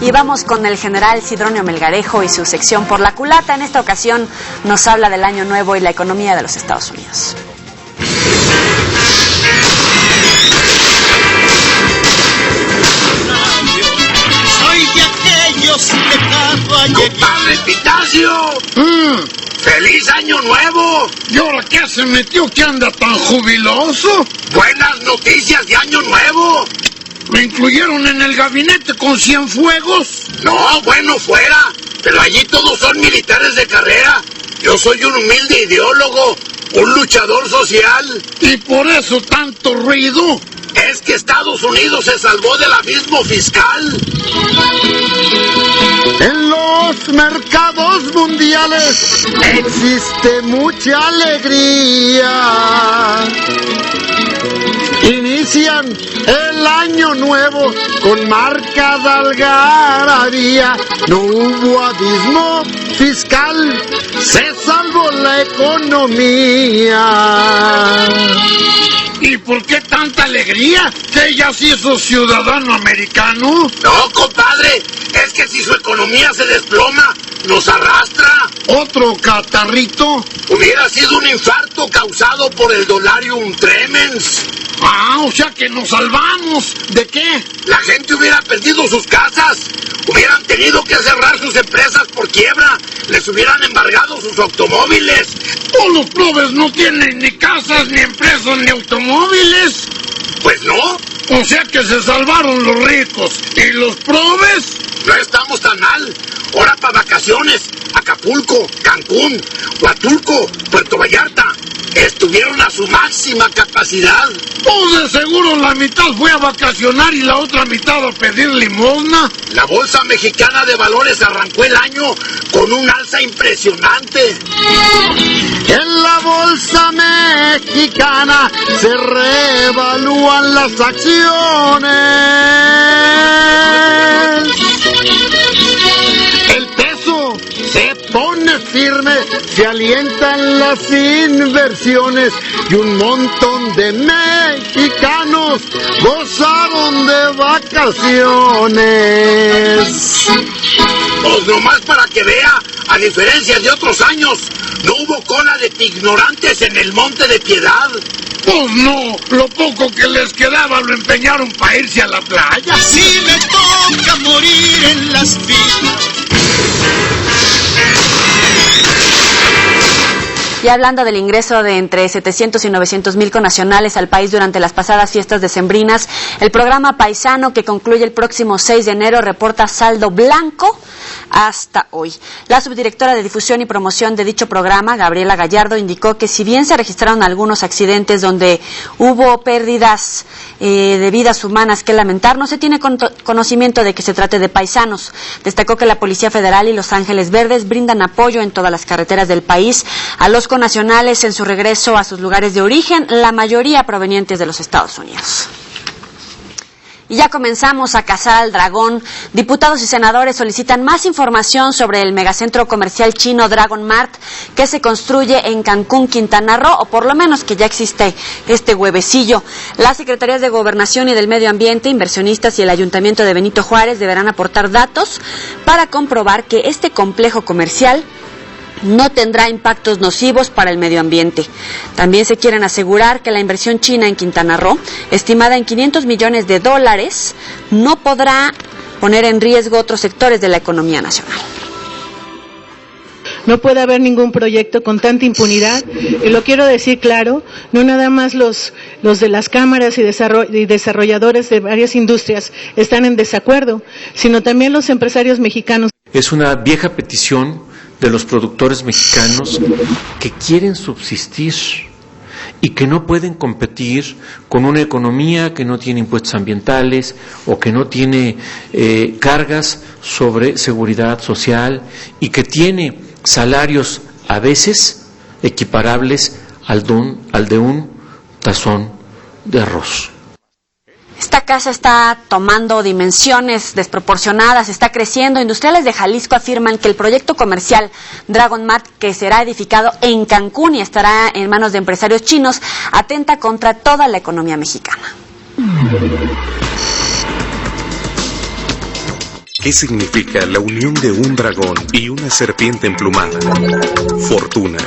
Y vamos con el general Sidronio Melgarejo y su sección Por la Culata. En esta ocasión nos habla del Año Nuevo y la economía de los Estados Unidos. Soy de aquellos que cada año... ¡Compadre Pitacio! ¡Feliz Año Nuevo! ¿Y ahora qué se metió que anda tan jubiloso? ¡Buenas noticias de Año Nuevo! ¿Me incluyeron en el gabinete con Cienfuegos? No, bueno, fuera. Pero allí todos son militares de carrera. Yo soy un humilde ideólogo, un luchador social. ¿Y por eso tanto ruido? Es que Estados Unidos se salvó del abismo fiscal. En los mercados mundiales existe mucha alegría. Inician el año nuevo con marcada algarabía. No hubo abismo fiscal, se salvó la economía. ¿Y por qué tanta alegría? ¿Que ya se hizo ciudadano americano? No, compadre, es que si su economía se desploma, nos arrastra. ¿Otro catarrito? Hubiera sido un infarto causado por el Dolarium Tremens. Ah, o sea que nos salvamos. ¿De qué? La gente hubiera perdido sus casas, hubieran tenido que cerrar sus empresas por quiebra, les hubieran embargado sus automóviles. Todos los probes no tienen ni casas, ni empresas, ni automóviles. Pues no. O sea que se salvaron los ricos. ¿Y los probes? No estamos tan mal. Ahora para vacaciones. Acapulco, Cancún, Huatulco, Puerto Vallarta. Estuvieron a su máxima capacidad. Pues de seguro la mitad fue a vacacionar y la otra mitad a pedir limosna. La Bolsa Mexicana de Valores arrancó el año con un alza impresionante. En la Bolsa Mexicana se reevalúan las acciones. El peso se pone firme, se alientan las inversiones y un montón de mexicanos gozaron de vacaciones. Pues nomás para que vea, a diferencia de otros años, no hubo cola de ignorantes en el Monte de Piedad. Pues no, lo poco que les quedaba lo empeñaron para irse a la playa. Si me toca morir en las pistas. Y hablando del ingreso de entre 700 y 900 mil connacionales al país durante las pasadas fiestas decembrinas, el programa Paisano, que concluye el próximo 6 de enero, reporta saldo blanco hasta hoy. La subdirectora de Difusión y Promoción de dicho programa, Gabriela Gallardo, indicó que si bien se registraron algunos accidentes donde hubo pérdidas de vidas humanas que lamentar, no se tiene conocimiento de que se trate de paisanos. Destacó que la Policía Federal y Los Ángeles Verdes brindan apoyo en todas las carreteras del país a los connacionales en su regreso a sus lugares de origen, la mayoría provenientes de los Estados Unidos. Y ya comenzamos a cazar al dragón. Diputados y senadores solicitan más información sobre el megacentro comercial chino Dragon Mart que se construye en Cancún, Quintana Roo, o por lo menos que ya existe este huevecillo. Las secretarías de Gobernación y del Medio Ambiente, inversionistas y el Ayuntamiento de Benito Juárez deberán aportar datos para comprobar que este complejo comercial no tendrá impactos nocivos para el medio ambiente. También se quieren asegurar que la inversión china en Quintana Roo, estimada en $500 millones, no podrá poner en riesgo otros sectores de la economía nacional. No puede haber ningún proyecto con tanta impunidad, y lo quiero decir claro, no nada más los de las cámaras y desarrolladores de varias industrias están en desacuerdo, sino también los empresarios mexicanos. Es una vieja petición de los productores mexicanos que quieren subsistir y que no pueden competir con una economía que no tiene impuestos ambientales o que no tiene cargas sobre seguridad social y que tiene salarios a veces equiparables al de un tazón de arroz. Esta casa está tomando dimensiones desproporcionadas, está creciendo. Industriales de Jalisco afirman que el proyecto comercial Dragon Mart, que será edificado en Cancún y estará en manos de empresarios chinos, atenta contra toda la economía mexicana. ¿Qué significa la unión de un dragón y una serpiente emplumada? Fortuna.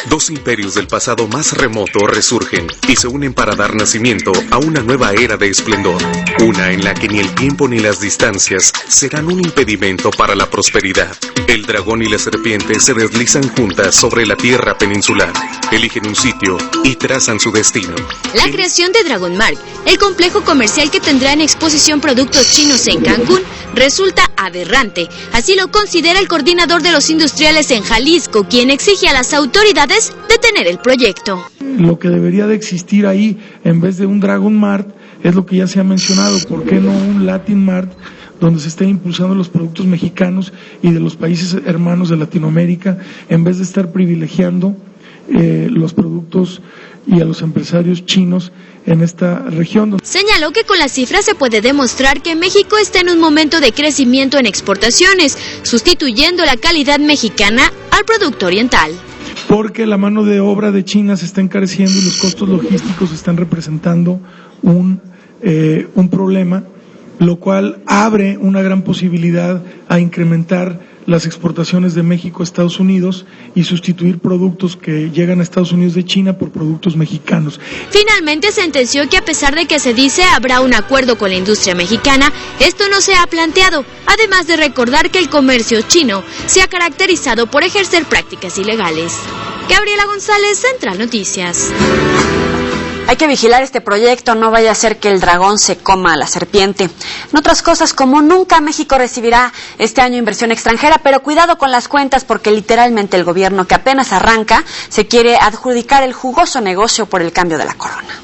Dos imperios del pasado más remoto resurgen y se unen para dar nacimiento a una nueva era de esplendor. Una en la que ni el tiempo ni las distancias serán un impedimento para la prosperidad. El dragón y la serpiente se deslizan juntas sobre la tierra peninsular, eligen un sitio y trazan su destino. La creación de Dragon Mart, el complejo comercial que tendrá en exposición productos chinos en Cancún, resulta aberrante. Así lo considera el coordinador de los industriales en Jalisco, quien exige a las autoridades detener el proyecto. Lo que debería de existir ahí, en vez de un Dragon Mart, es lo que ya se ha mencionado. ¿Por qué no un Latin Mart, donde se estén impulsando los productos mexicanos y de los países hermanos de Latinoamérica, en vez de estar privilegiando los productos y a los empresarios chinos en esta región? Señaló que con las cifras se puede demostrar que México está en un momento de crecimiento en exportaciones, sustituyendo la calidad mexicana al producto oriental. Porque la mano de obra de China se está encareciendo y los costos logísticos están representando un problema, lo cual abre una gran posibilidad a incrementar las exportaciones de México a Estados Unidos y sustituir productos que llegan a Estados Unidos de China por productos mexicanos. Finalmente sentenció que a pesar de que se dice habrá un acuerdo con la industria mexicana, esto no se ha planteado, además de recordar que el comercio chino se ha caracterizado por ejercer prácticas ilegales. Gabriela González, Central Noticias. Hay que vigilar este proyecto, no vaya a ser que el dragón se coma a la serpiente. En otras cosas, como nunca, México recibirá este año inversión extranjera, pero cuidado con las cuentas porque literalmente el gobierno que apenas arranca se quiere adjudicar el jugoso negocio por el cambio de la corona.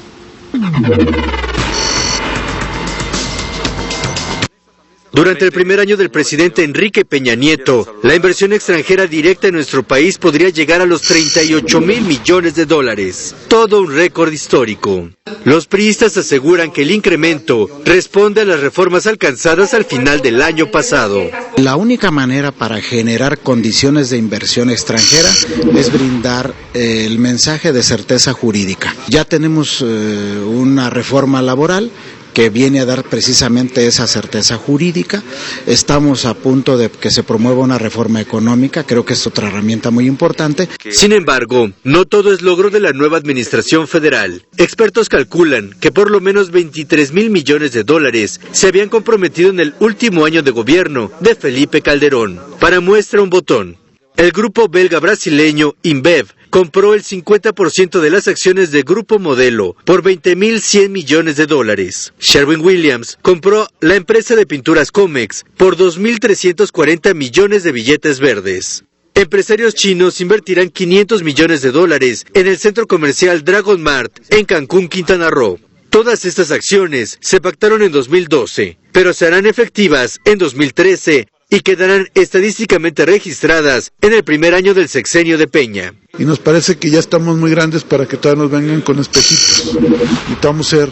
Durante el primer año del presidente Enrique Peña Nieto, la inversión extranjera directa en nuestro país podría llegar a los 38,000 millones de dólares. Todo un récord histórico. Los priistas aseguran que el incremento responde a las reformas alcanzadas al final del año pasado. La única manera para generar condiciones de inversión extranjera es brindar el mensaje de certeza jurídica. Ya tenemos una reforma laboral que viene a dar precisamente esa certeza jurídica. Estamos a punto de que se promueva una reforma económica, creo que es otra herramienta muy importante. Sin embargo, no todo es logro de la nueva administración federal. Expertos calculan que por lo menos 23,000 millones de dólares se habían comprometido en el último año de gobierno de Felipe Calderón. Para muestra un botón. El grupo belga-brasileño InBev compró el 50% de las acciones de Grupo Modelo por 20,100 millones de dólares. Sherwin-Williams compró la empresa de pinturas Comex por 2,340 millones de billetes verdes. Empresarios chinos invertirán 500 millones de dólares en el centro comercial Dragon Mart en Cancún, Quintana Roo. Todas estas acciones se pactaron en 2012, pero serán efectivas en 2013 y quedarán estadísticamente registradas en el primer año del sexenio de Peña. Y nos parece que ya estamos muy grandes para que todavía nos vengan con espejitos. Necesitamos ser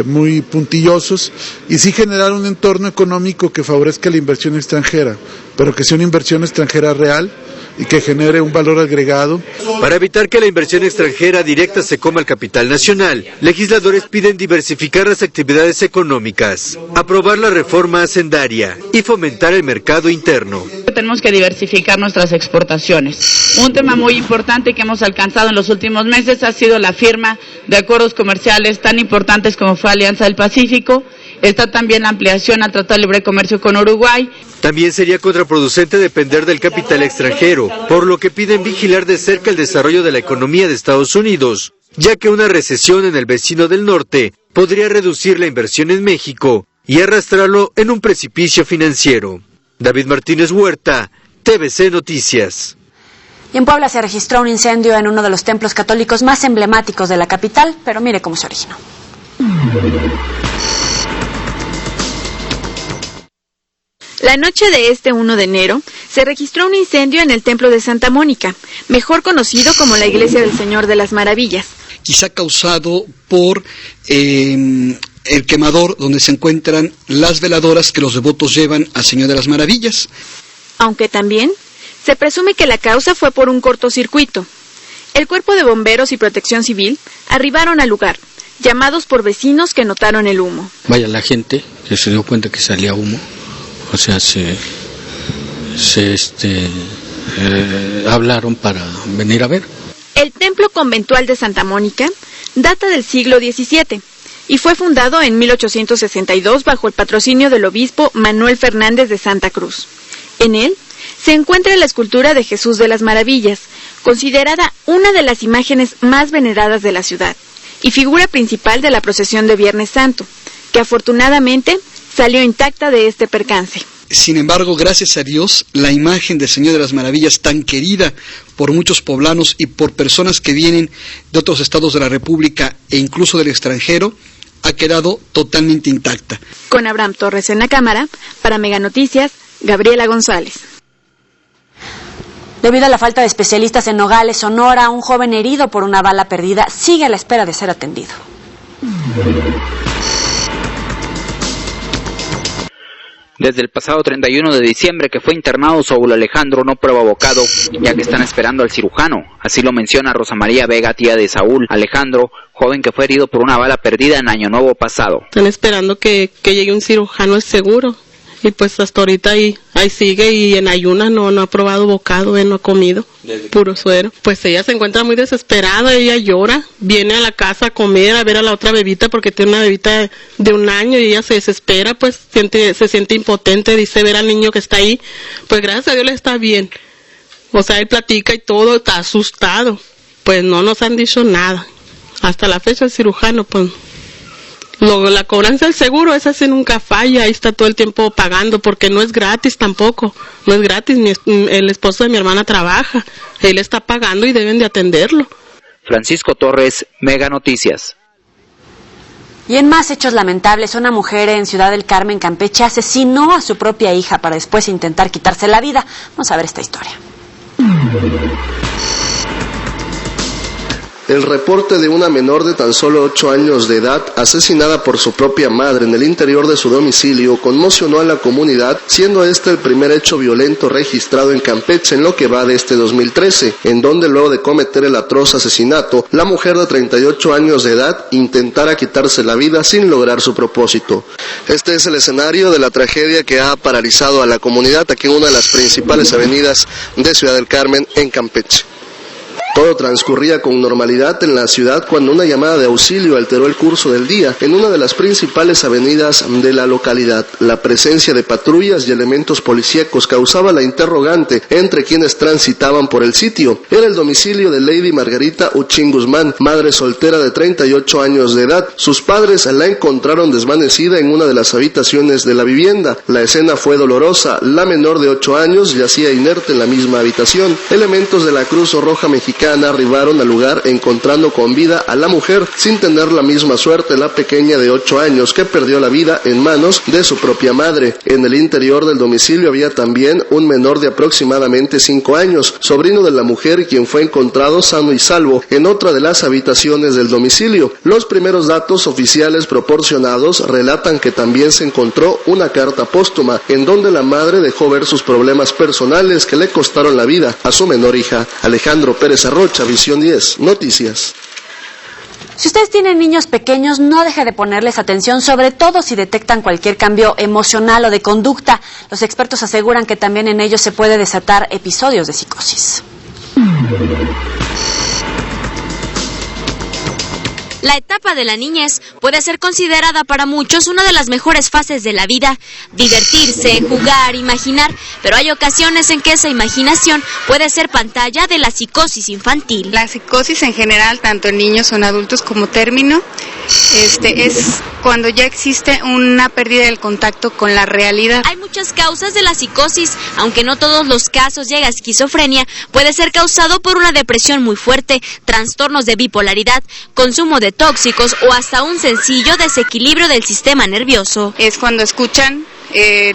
muy puntillosos y sí generar un entorno económico que favorezca la inversión extranjera, pero que sea una inversión extranjera real y que genere un valor agregado. Para evitar que la inversión extranjera directa se coma el capital nacional, legisladores piden diversificar las actividades económicas, aprobar la reforma hacendaria y fomentar el mercado interno. Tenemos que diversificar nuestras exportaciones. Un tema muy importante que hemos alcanzado en los últimos meses ha sido la firma de acuerdos comerciales tan importantes como fue Alianza del Pacífico. Está también la ampliación al Tratado de Libre Comercio con Uruguay. También sería contraproducente depender del capital extranjero, por lo que piden vigilar de cerca el desarrollo de la economía de Estados Unidos, ya que una recesión en el vecino del norte podría reducir la inversión en México y arrastrarlo en un precipicio financiero. David Martínez Huerta, TVC Noticias. Y en Puebla se registró un incendio en uno de los templos católicos más emblemáticos de la capital, pero mire cómo se originó. La noche de este 1 de enero se registró un incendio en el Templo de Santa Mónica, mejor conocido como la Iglesia del Señor de las Maravillas. Quizá causado por el quemador donde se encuentran las veladoras que los devotos llevan al Señor de las Maravillas. Aunque también se presume que la causa fue por un cortocircuito. El Cuerpo de Bomberos y Protección Civil arribaron al lugar, llamados por vecinos que notaron el humo. Vaya, la gente que se dio cuenta que salía humo. O sea, hablaron para venir a ver. El templo conventual de Santa Mónica data del siglo XVII y fue fundado en 1862 bajo el patrocinio del obispo Manuel Fernández de Santa Cruz. En él se encuentra la escultura de Jesús de las Maravillas, considerada una de las imágenes más veneradas de la ciudad y figura principal de la procesión de Viernes Santo, que afortunadamente salió intacta de este percance. Sin embargo, gracias a Dios, la imagen del Señor de las Maravillas, tan querida por muchos poblanos y por personas que vienen de otros estados de la República e incluso del extranjero, ha quedado totalmente intacta. Con Abraham Torres en la cámara, para Mega Noticias, Gabriela González. Debido a la falta de especialistas en Nogales, Sonora, un joven herido por una bala perdida sigue a la espera de ser atendido. Desde el pasado 31 de diciembre que fue internado Saúl Alejandro no prueba bocado, ya que están esperando al cirujano. Así lo menciona Rosa María Vega, tía de Saúl Alejandro, joven que fue herido por una bala perdida en Año Nuevo pasado. Están esperando que llegue un cirujano, es seguro. Y pues hasta ahorita ahí sigue y en ayunas no ha probado bocado, no ha comido, puro suero. Pues ella se encuentra muy desesperada, ella llora, viene a la casa a comer, a ver a la otra bebita porque tiene una bebita de 1 año y ella se desespera, pues se siente impotente, dice ver al niño que está ahí. Pues gracias a Dios le está bien, O sea, él platica y todo, está asustado. Pues no nos han dicho nada. Hasta la fecha el cirujano, pues, la cobranza del seguro, esa sí nunca falla, ahí está todo el tiempo pagando, porque no es gratis tampoco, no es gratis, el esposo de mi hermana trabaja, él está pagando y deben de atenderlo. Francisco Torres, Mega Noticias. Y en más hechos lamentables, una mujer en Ciudad del Carmen, Campeche, asesinó a su propia hija para después intentar quitarse la vida. Vamos a ver esta historia. El reporte de una menor de tan solo 8 años de edad asesinada por su propia madre en el interior de su domicilio conmocionó a la comunidad, siendo este el primer hecho violento registrado en Campeche en lo que va de este 2013, en donde luego de cometer el atroz asesinato, la mujer de 38 años de edad intentara quitarse la vida sin lograr su propósito. Este es el escenario de la tragedia que ha paralizado a la comunidad aquí en una de las principales avenidas de Ciudad del Carmen en Campeche. Todo transcurría con normalidad en la ciudad cuando una llamada de auxilio alteró el curso del día en una de las principales avenidas de la localidad. La presencia de patrullas y elementos policíacos causaba la interrogante entre quienes transitaban por el sitio. Era el domicilio de Lady Margarita Uchín Guzmán, madre soltera de 38 años de edad. Sus padres la encontraron desvanecida en una de las habitaciones de la vivienda. La escena fue dolorosa. La menor de 8 años yacía inerte en la misma habitación. Elementos de la Cruz Roja Mexicana arribaron al lugar encontrando con vida a la mujer, sin tener la misma suerte la pequeña de 8 años que perdió la vida en manos de su propia madre. En el interior del domicilio había también un menor de aproximadamente 5 años, sobrino de la mujer, quien fue encontrado sano y salvo en otra de las habitaciones del domicilio. Los primeros datos oficiales proporcionados relatan que también se encontró una carta póstuma en donde la madre dejó ver sus problemas personales que le costaron la vida a su menor hija. Alejandro Pérez Arrocha, Visión 10, Noticias. Si ustedes tienen niños pequeños, no deje de ponerles atención, sobre todo si detectan cualquier cambio emocional o de conducta. Los expertos aseguran que también en ellos se puede desatar episodios de psicosis. La etapa de la niñez puede ser considerada para muchos una de las mejores fases de la vida. Divertirse, jugar, imaginar, pero hay ocasiones en que esa imaginación puede ser pantalla de la psicosis infantil. La psicosis en general, tanto en niños o en adultos como término, es cuando ya existe una pérdida del contacto con la realidad. Hay muchas causas de la psicosis, aunque no todos los casos llega a esquizofrenia, puede ser causado por una depresión muy fuerte, trastornos de bipolaridad, consumo de tóxicos o hasta un sencillo desequilibrio del sistema nervioso. Es cuando escuchan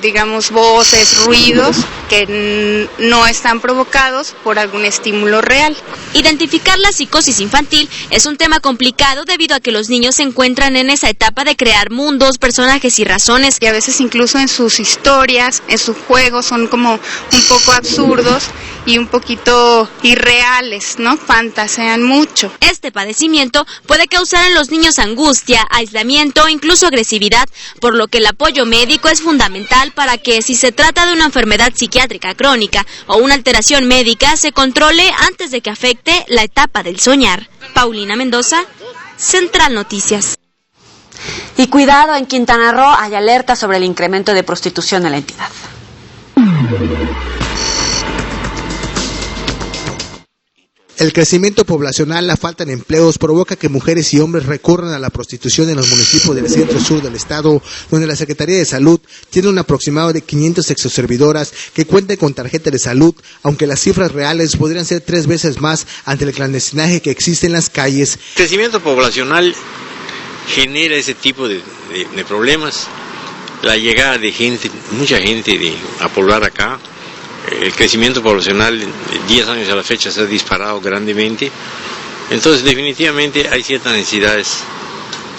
digamos, voces, ruidos que no están provocados por algún estímulo real. Identificar la psicosis infantil es un tema complicado debido a que los niños se encuentran en esa etapa de crear mundos, personajes y razones. Y a veces incluso en sus historias, en sus juegos, son como un poco absurdos y un poquito irreales, ¿no? Fantasean mucho. Este padecimiento puede causar en los niños angustia, aislamiento o incluso agresividad, por lo que el apoyo médico es fundamental para que, si se trata de una enfermedad psiquiátrica crónica o una alteración médica, se controle antes de que afecte la etapa del soñar. Paulina Mendoza, Central Noticias. Y cuidado, en Quintana Roo hay alerta sobre el incremento de prostitución en la entidad. El crecimiento poblacional, la falta de empleos provoca que mujeres y hombres recurran a la prostitución en los municipios del centro-sur del estado, donde la Secretaría de Salud tiene un aproximado de 500 sexoservidoras que cuentan con tarjeta de salud, aunque las cifras reales podrían ser 3 veces más ante el clandestinaje que existe en las calles. El crecimiento poblacional genera ese tipo de problemas, la llegada de gente, mucha gente a poblar acá. El crecimiento poblacional de 10 años a la fecha se ha disparado grandemente, entonces definitivamente hay ciertas necesidades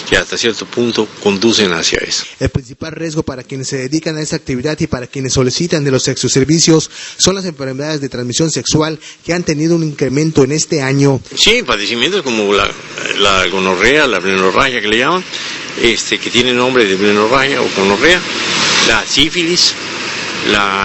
que hasta cierto punto conducen hacia eso. El principal riesgo para quienes se dedican a esa actividad y para quienes solicitan de los sexoservicios son las enfermedades de transmisión sexual que han tenido un incremento en este año. Sí, padecimientos como la gonorrea, la blenorragia que le llaman, que tiene nombre de blenorragia o gonorrea, la sífilis,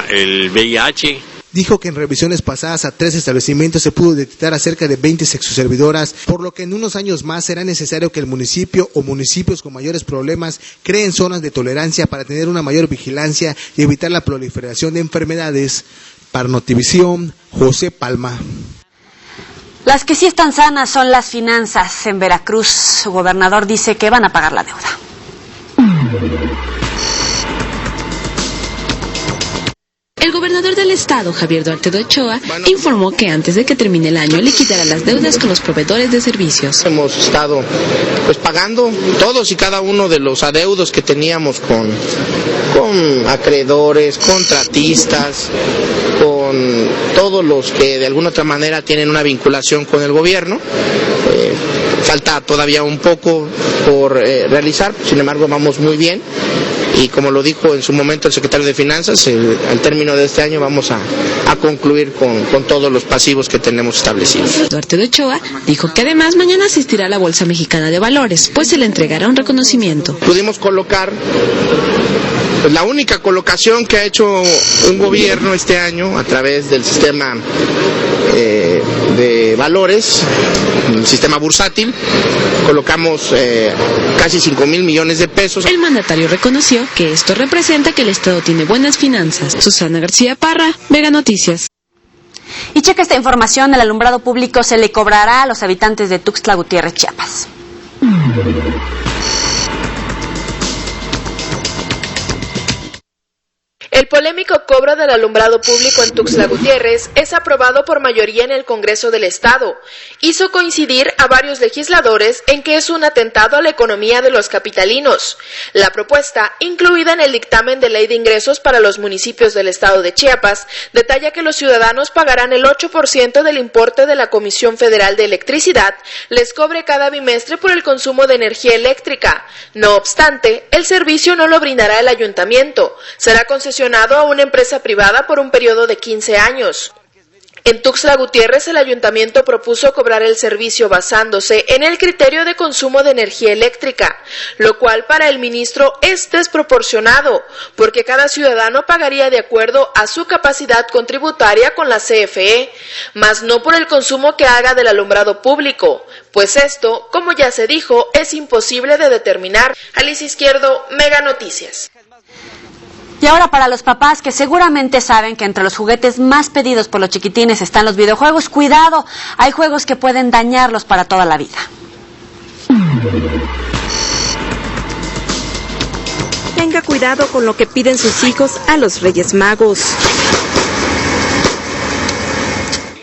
el VIH. Dijo que en revisiones pasadas a 3 establecimientos se pudo detectar a cerca de 20 sexoservidoras, por lo que en unos años más será necesario que el municipio o municipios con mayores problemas creen zonas de tolerancia para tener una mayor vigilancia y evitar la proliferación de enfermedades. Para Notivisión, José Palma. Las que sí están sanas son las finanzas en Veracruz. Su gobernador dice que van a pagar la deuda. El gobernador del estado, Javier Duarte de Ochoa, informó que antes de que termine el año liquidará las deudas con los proveedores de servicios. Hemos estado pagando todos y cada uno de los adeudos que teníamos con acreedores, contratistas, con todos los que de alguna otra manera tienen una vinculación con el gobierno. Falta todavía un poco por realizar, sin embargo vamos muy bien. Y como lo dijo en su momento el secretario de Finanzas, al término de este año vamos a concluir con todos los pasivos que tenemos establecidos. Duarte de Ochoa dijo que además mañana asistirá a la Bolsa Mexicana de Valores, pues se le entregará un reconocimiento. Pudimos colocar la única colocación que ha hecho un gobierno este año a través del sistema de valores, el sistema bursátil. Colocamos casi 5,000 millones de pesos. El mandatario reconoció que esto representa que el Estado tiene buenas finanzas. Susana García Parra, Vega Noticias. Y checa esta información, el alumbrado público se le cobrará a los habitantes de Tuxtla Gutiérrez, Chiapas. El polémico cobro del alumbrado público en Tuxtla Gutiérrez es aprobado por mayoría en el Congreso del Estado. Hizo coincidir a varios legisladores en que es un atentado a la economía de los capitalinos. La propuesta, incluida en el dictamen de ley de ingresos para los municipios del Estado de Chiapas, detalla que los ciudadanos pagarán el 8% del importe de la Comisión Federal de Electricidad les cobre cada bimestre por el consumo de energía eléctrica. No obstante, el servicio no lo brindará el ayuntamiento. Será concesionado a una empresa privada por un periodo de 15 años. En Tuxtla Gutiérrez, el ayuntamiento propuso cobrar el servicio basándose en el criterio de consumo de energía eléctrica, lo cual para el ministro es desproporcionado, porque cada ciudadano pagaría de acuerdo a su capacidad contributaria con la CFE, mas no por el consumo que haga del alumbrado público, pues esto, como ya se dijo, es imposible de determinar. Alicia Izquierdo, Mega Noticias. Y ahora para los papás que seguramente saben que entre los juguetes más pedidos por los chiquitines están los videojuegos, cuidado, hay juegos que pueden dañarlos para toda la vida. Tenga cuidado con lo que piden sus hijos a los Reyes Magos.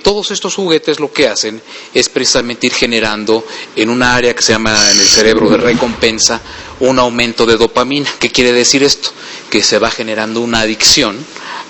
Todos estos juguetes lo que hacen es precisamente ir generando en una área que se llama en el cerebro de recompensa un aumento de dopamina. ¿Qué quiere decir esto? Que se va generando una adicción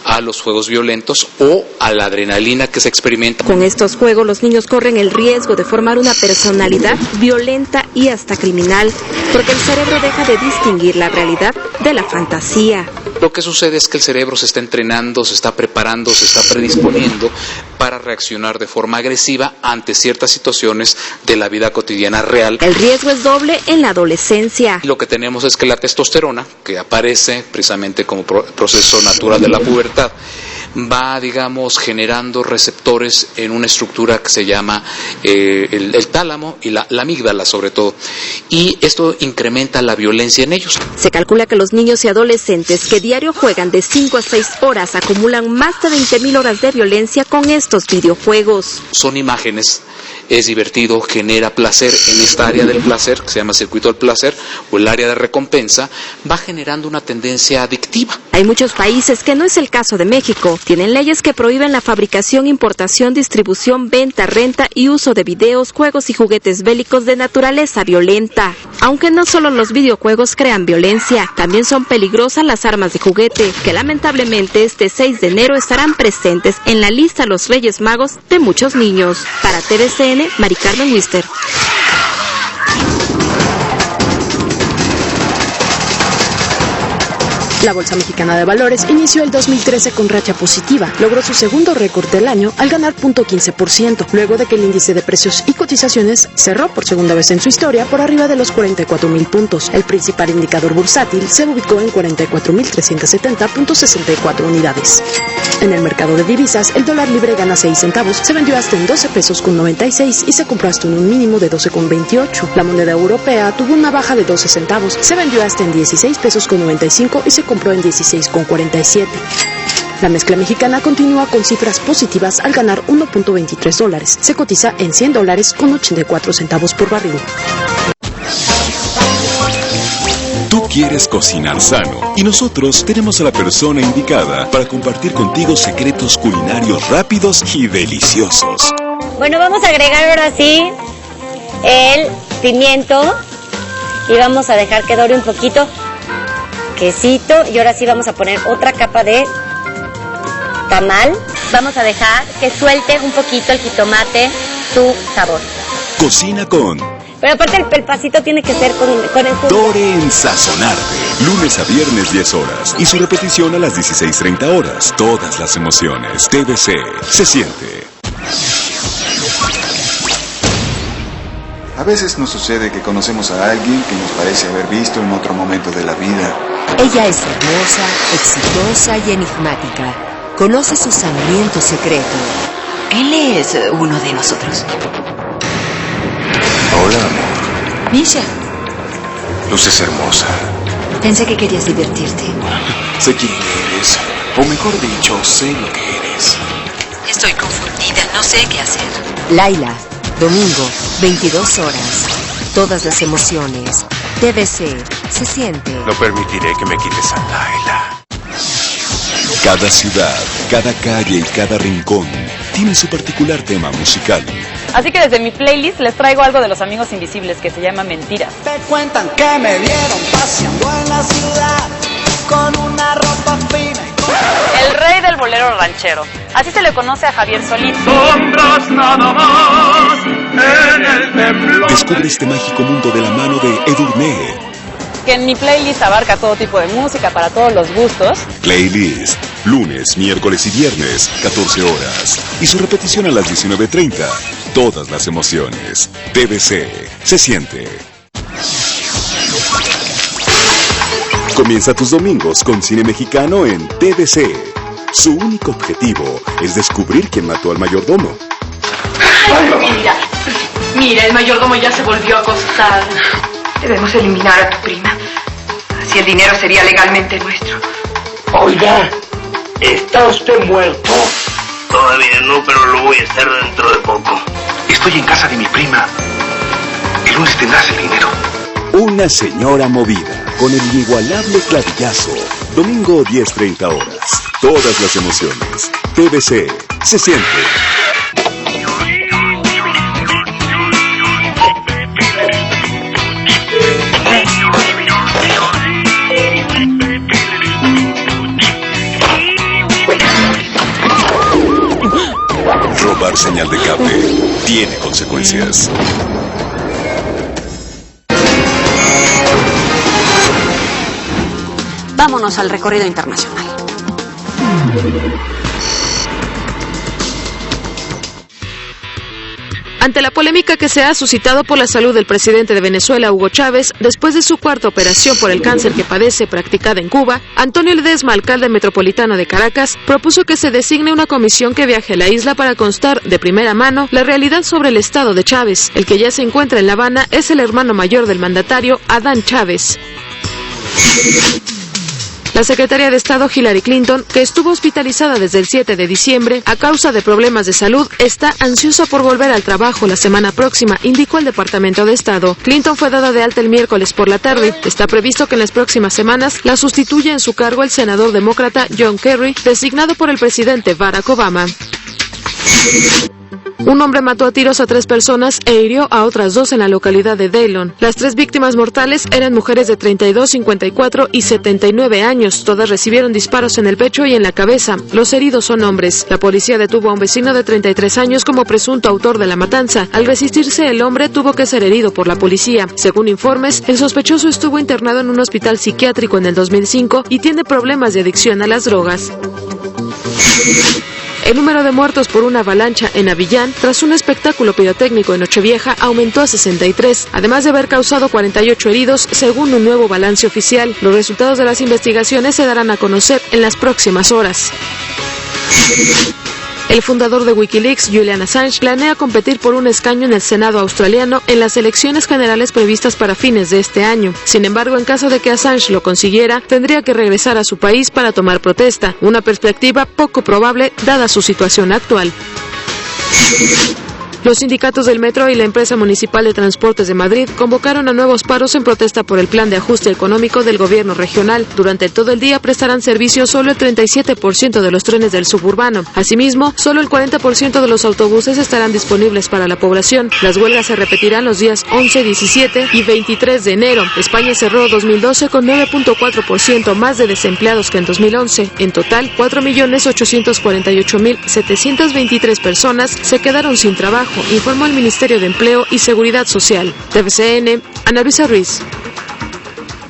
a los juegos violentos o a la adrenalina que se experimenta. Con estos juegos los niños corren el riesgo de formar una personalidad violenta y hasta criminal, porque el cerebro deja de distinguir la realidad de la fantasía. Lo que sucede es que el cerebro se está entrenando, se está preparando, se está predisponiendo para reaccionar de forma agresiva ante ciertas situaciones de la vida cotidiana real. El riesgo es doble en la adolescencia. Lo que tenemos es que la testosterona, que aparece precisamente como proceso natural de la pubertad, va, digamos, generando receptores en una estructura que se llama el tálamo y la amígdala sobre todo, y esto incrementa la violencia en ellos. Se calcula que los niños y adolescentes que diario juegan de 5 a 6 horas acumulan más de 20,000 horas de violencia con estos videojuegos. Son imágenes, es divertido, genera placer en esta área del placer, que se llama circuito del placer, o el área de recompensa, va generando una tendencia adictiva. Hay muchos países, que no es el caso de México, tienen leyes que prohíben la fabricación, importación, distribución, venta, renta y uso de videos, juegos y juguetes bélicos de naturaleza violenta. Aunque no solo los videojuegos crean violencia, también son peligrosas las armas de juguete, que lamentablemente este 6 de enero estarán presentes en la lista Los Reyes Magos de muchos niños. Para TVCN, Mari Carmen Wister. La Bolsa Mexicana de Valores inició el 2013 con racha positiva. Logró su segundo récord del año al ganar 0.15%, luego de que el índice de precios y cotizaciones cerró por segunda vez en su historia por arriba de los 44,000 puntos. El principal indicador bursátil se ubicó en 44,370.64 unidades. En el mercado de divisas, el dólar libre gana 6 centavos, se vendió hasta en 12 pesos con 96 y se compró hasta en un mínimo de 12,28. La moneda europea tuvo una baja de 12 centavos, se vendió hasta en 16 pesos con 95 y se compró en 16,47. La mezcla mexicana continúa con cifras positivas al ganar $1.23. Se cotiza en $100 con 84 centavos por barril. Tú quieres cocinar sano y nosotros tenemos a la persona indicada para compartir contigo secretos culinarios rápidos y deliciosos. Bueno, vamos a agregar ahora sí el pimiento y vamos a dejar que dore un poquito, quesito, y ahora sí vamos a poner otra capa de tamal. Vamos a dejar que suelte un poquito el jitomate su sabor. Cocina con... Pero aparte el pasito tiene que ser con el jugo. Dore en Sazonarte, lunes a viernes 10 horas y su repetición a las 16:30 horas. Todas las emociones. TVC se siente. A veces nos sucede que conocemos a alguien que nos parece haber visto en otro momento de la vida. Ella es hermosa, exitosa y enigmática. Conoce su sangriento secreto. Él es uno de nosotros. Hola, amor. Misha. Luces hermosa. Pensé que querías divertirte. Sé quién eres, o mejor dicho, sé lo que eres. Estoy confundida, no sé qué hacer. Laila, domingo, 22 horas. Todas las emociones. TVC se siente. No permitiré que me quites a Laila. Cada ciudad, cada calle y cada rincón tiene su particular tema musical. Así que desde mi playlist les traigo algo de Los Amigos Invisibles que se llama Mentiras. Te cuentan que me vieron paseando en la ciudad con una ropa fina y El rey del bolero ranchero. Así se le conoce a Javier Solís. Sombras nada más en el temblor. Descubre este mágico mundo de la mano de Edurne. Que en mi playlist abarca todo tipo de música para todos los gustos. Playlist, lunes, miércoles y viernes, 14 horas. Y su repetición a las 19:30. Todas las emociones. TVC se siente. Comienza tus domingos con cine mexicano en TVC. Su único objetivo es descubrir quién mató al mayordomo. Mira, el mayordomo ya se volvió a acostar. Debemos eliminar a tu prima. Así el dinero sería legalmente nuestro. Oiga, ¿está usted muerto? Todavía no, pero lo voy a estar dentro de poco. Estoy en casa de mi prima. El lunes tendrás el dinero. Una señora movida con el inigualable clavillazo. Domingo 10:30 horas. Todas las emociones. TVC se siente. Robar señal de cable tiene consecuencias. Vámonos al recorrido internacional. Ante la polémica que se ha suscitado por la salud del presidente de Venezuela, Hugo Chávez, después de su cuarta operación por el cáncer que padece practicada en Cuba, Antonio Ledesma, alcalde metropolitano de Caracas, propuso que se designe una comisión que viaje a la isla para constar de primera mano la realidad sobre el estado de Chávez. El que ya se encuentra en La Habana es el hermano mayor del mandatario, Adán Chávez. La secretaria de Estado Hillary Clinton, que estuvo hospitalizada desde el 7 de diciembre a causa de problemas de salud, está ansiosa por volver al trabajo la semana próxima, indicó el Departamento de Estado. Clinton fue dada de alta el miércoles por la tarde. Está previsto que en las próximas semanas la sustituya en su cargo el senador demócrata John Kerry, designado por el presidente Barack Obama. Un hombre mató a tiros a 3 personas e hirió a otras 2 en la localidad de Daylon. Las 3 víctimas mortales eran mujeres de 32, 54 y 79 años. Todas recibieron disparos en el pecho y en la cabeza. Los heridos son hombres. La policía detuvo a un vecino de 33 años como presunto autor de la matanza. Al resistirse, el hombre tuvo que ser herido por la policía. Según informes, el sospechoso estuvo internado en un hospital psiquiátrico en el 2005 y tiene problemas de adicción a las drogas. El número de muertos por una avalancha en Avillán, tras un espectáculo pirotécnico en Nochevieja, aumentó a 63, además de haber causado 48 heridos, según un nuevo balance oficial. Los resultados de las investigaciones se darán a conocer en las próximas horas. El fundador de Wikileaks, Julian Assange, planea competir por un escaño en el Senado australiano en las elecciones generales previstas para fines de este año. Sin embargo, en caso de que Assange lo consiguiera, tendría que regresar a su país para tomar protesta, una perspectiva poco probable dada su situación actual. Los sindicatos del Metro y la empresa municipal de transportes de Madrid convocaron a nuevos paros en protesta por el plan de ajuste económico del gobierno regional. Durante todo el día prestarán servicio solo el 37% de los trenes del suburbano. Asimismo, solo el 40% de los autobuses estarán disponibles para la población. Las huelgas se repetirán los días 11, 17 y 23 de enero. España cerró 2012 con 9.4% más de desempleados que en 2011. En total, 4.848.723 personas se quedaron sin trabajo, informó el Ministerio de Empleo y Seguridad Social. TVCN, Ana Luisa Ruiz.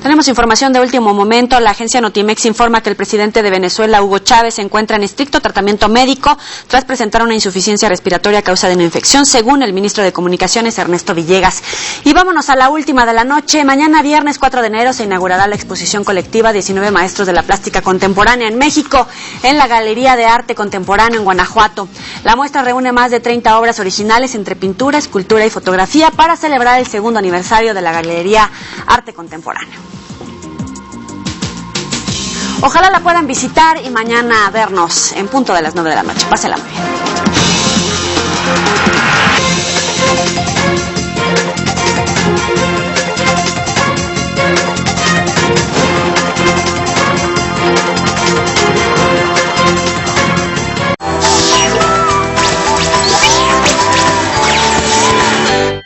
Tenemos información de último momento. La agencia Notimex informa que el presidente de Venezuela, Hugo Chávez, se encuentra en estricto tratamiento médico tras presentar una insuficiencia respiratoria a causa de una infección, según el ministro de Comunicaciones, Ernesto Villegas. Y vámonos a la última de la noche. Mañana, viernes 4 de enero, se inaugurará la exposición colectiva 19 Maestros de la Plástica Contemporánea en México, en la Galería de Arte Contemporáneo en Guanajuato. La muestra reúne más de 30 obras originales entre pintura, escultura y fotografía para celebrar el segundo aniversario de la Galería Arte Contemporáneo. Ojalá la puedan visitar y mañana vernos en punto de las 9 de la noche. Pásenla muy bien.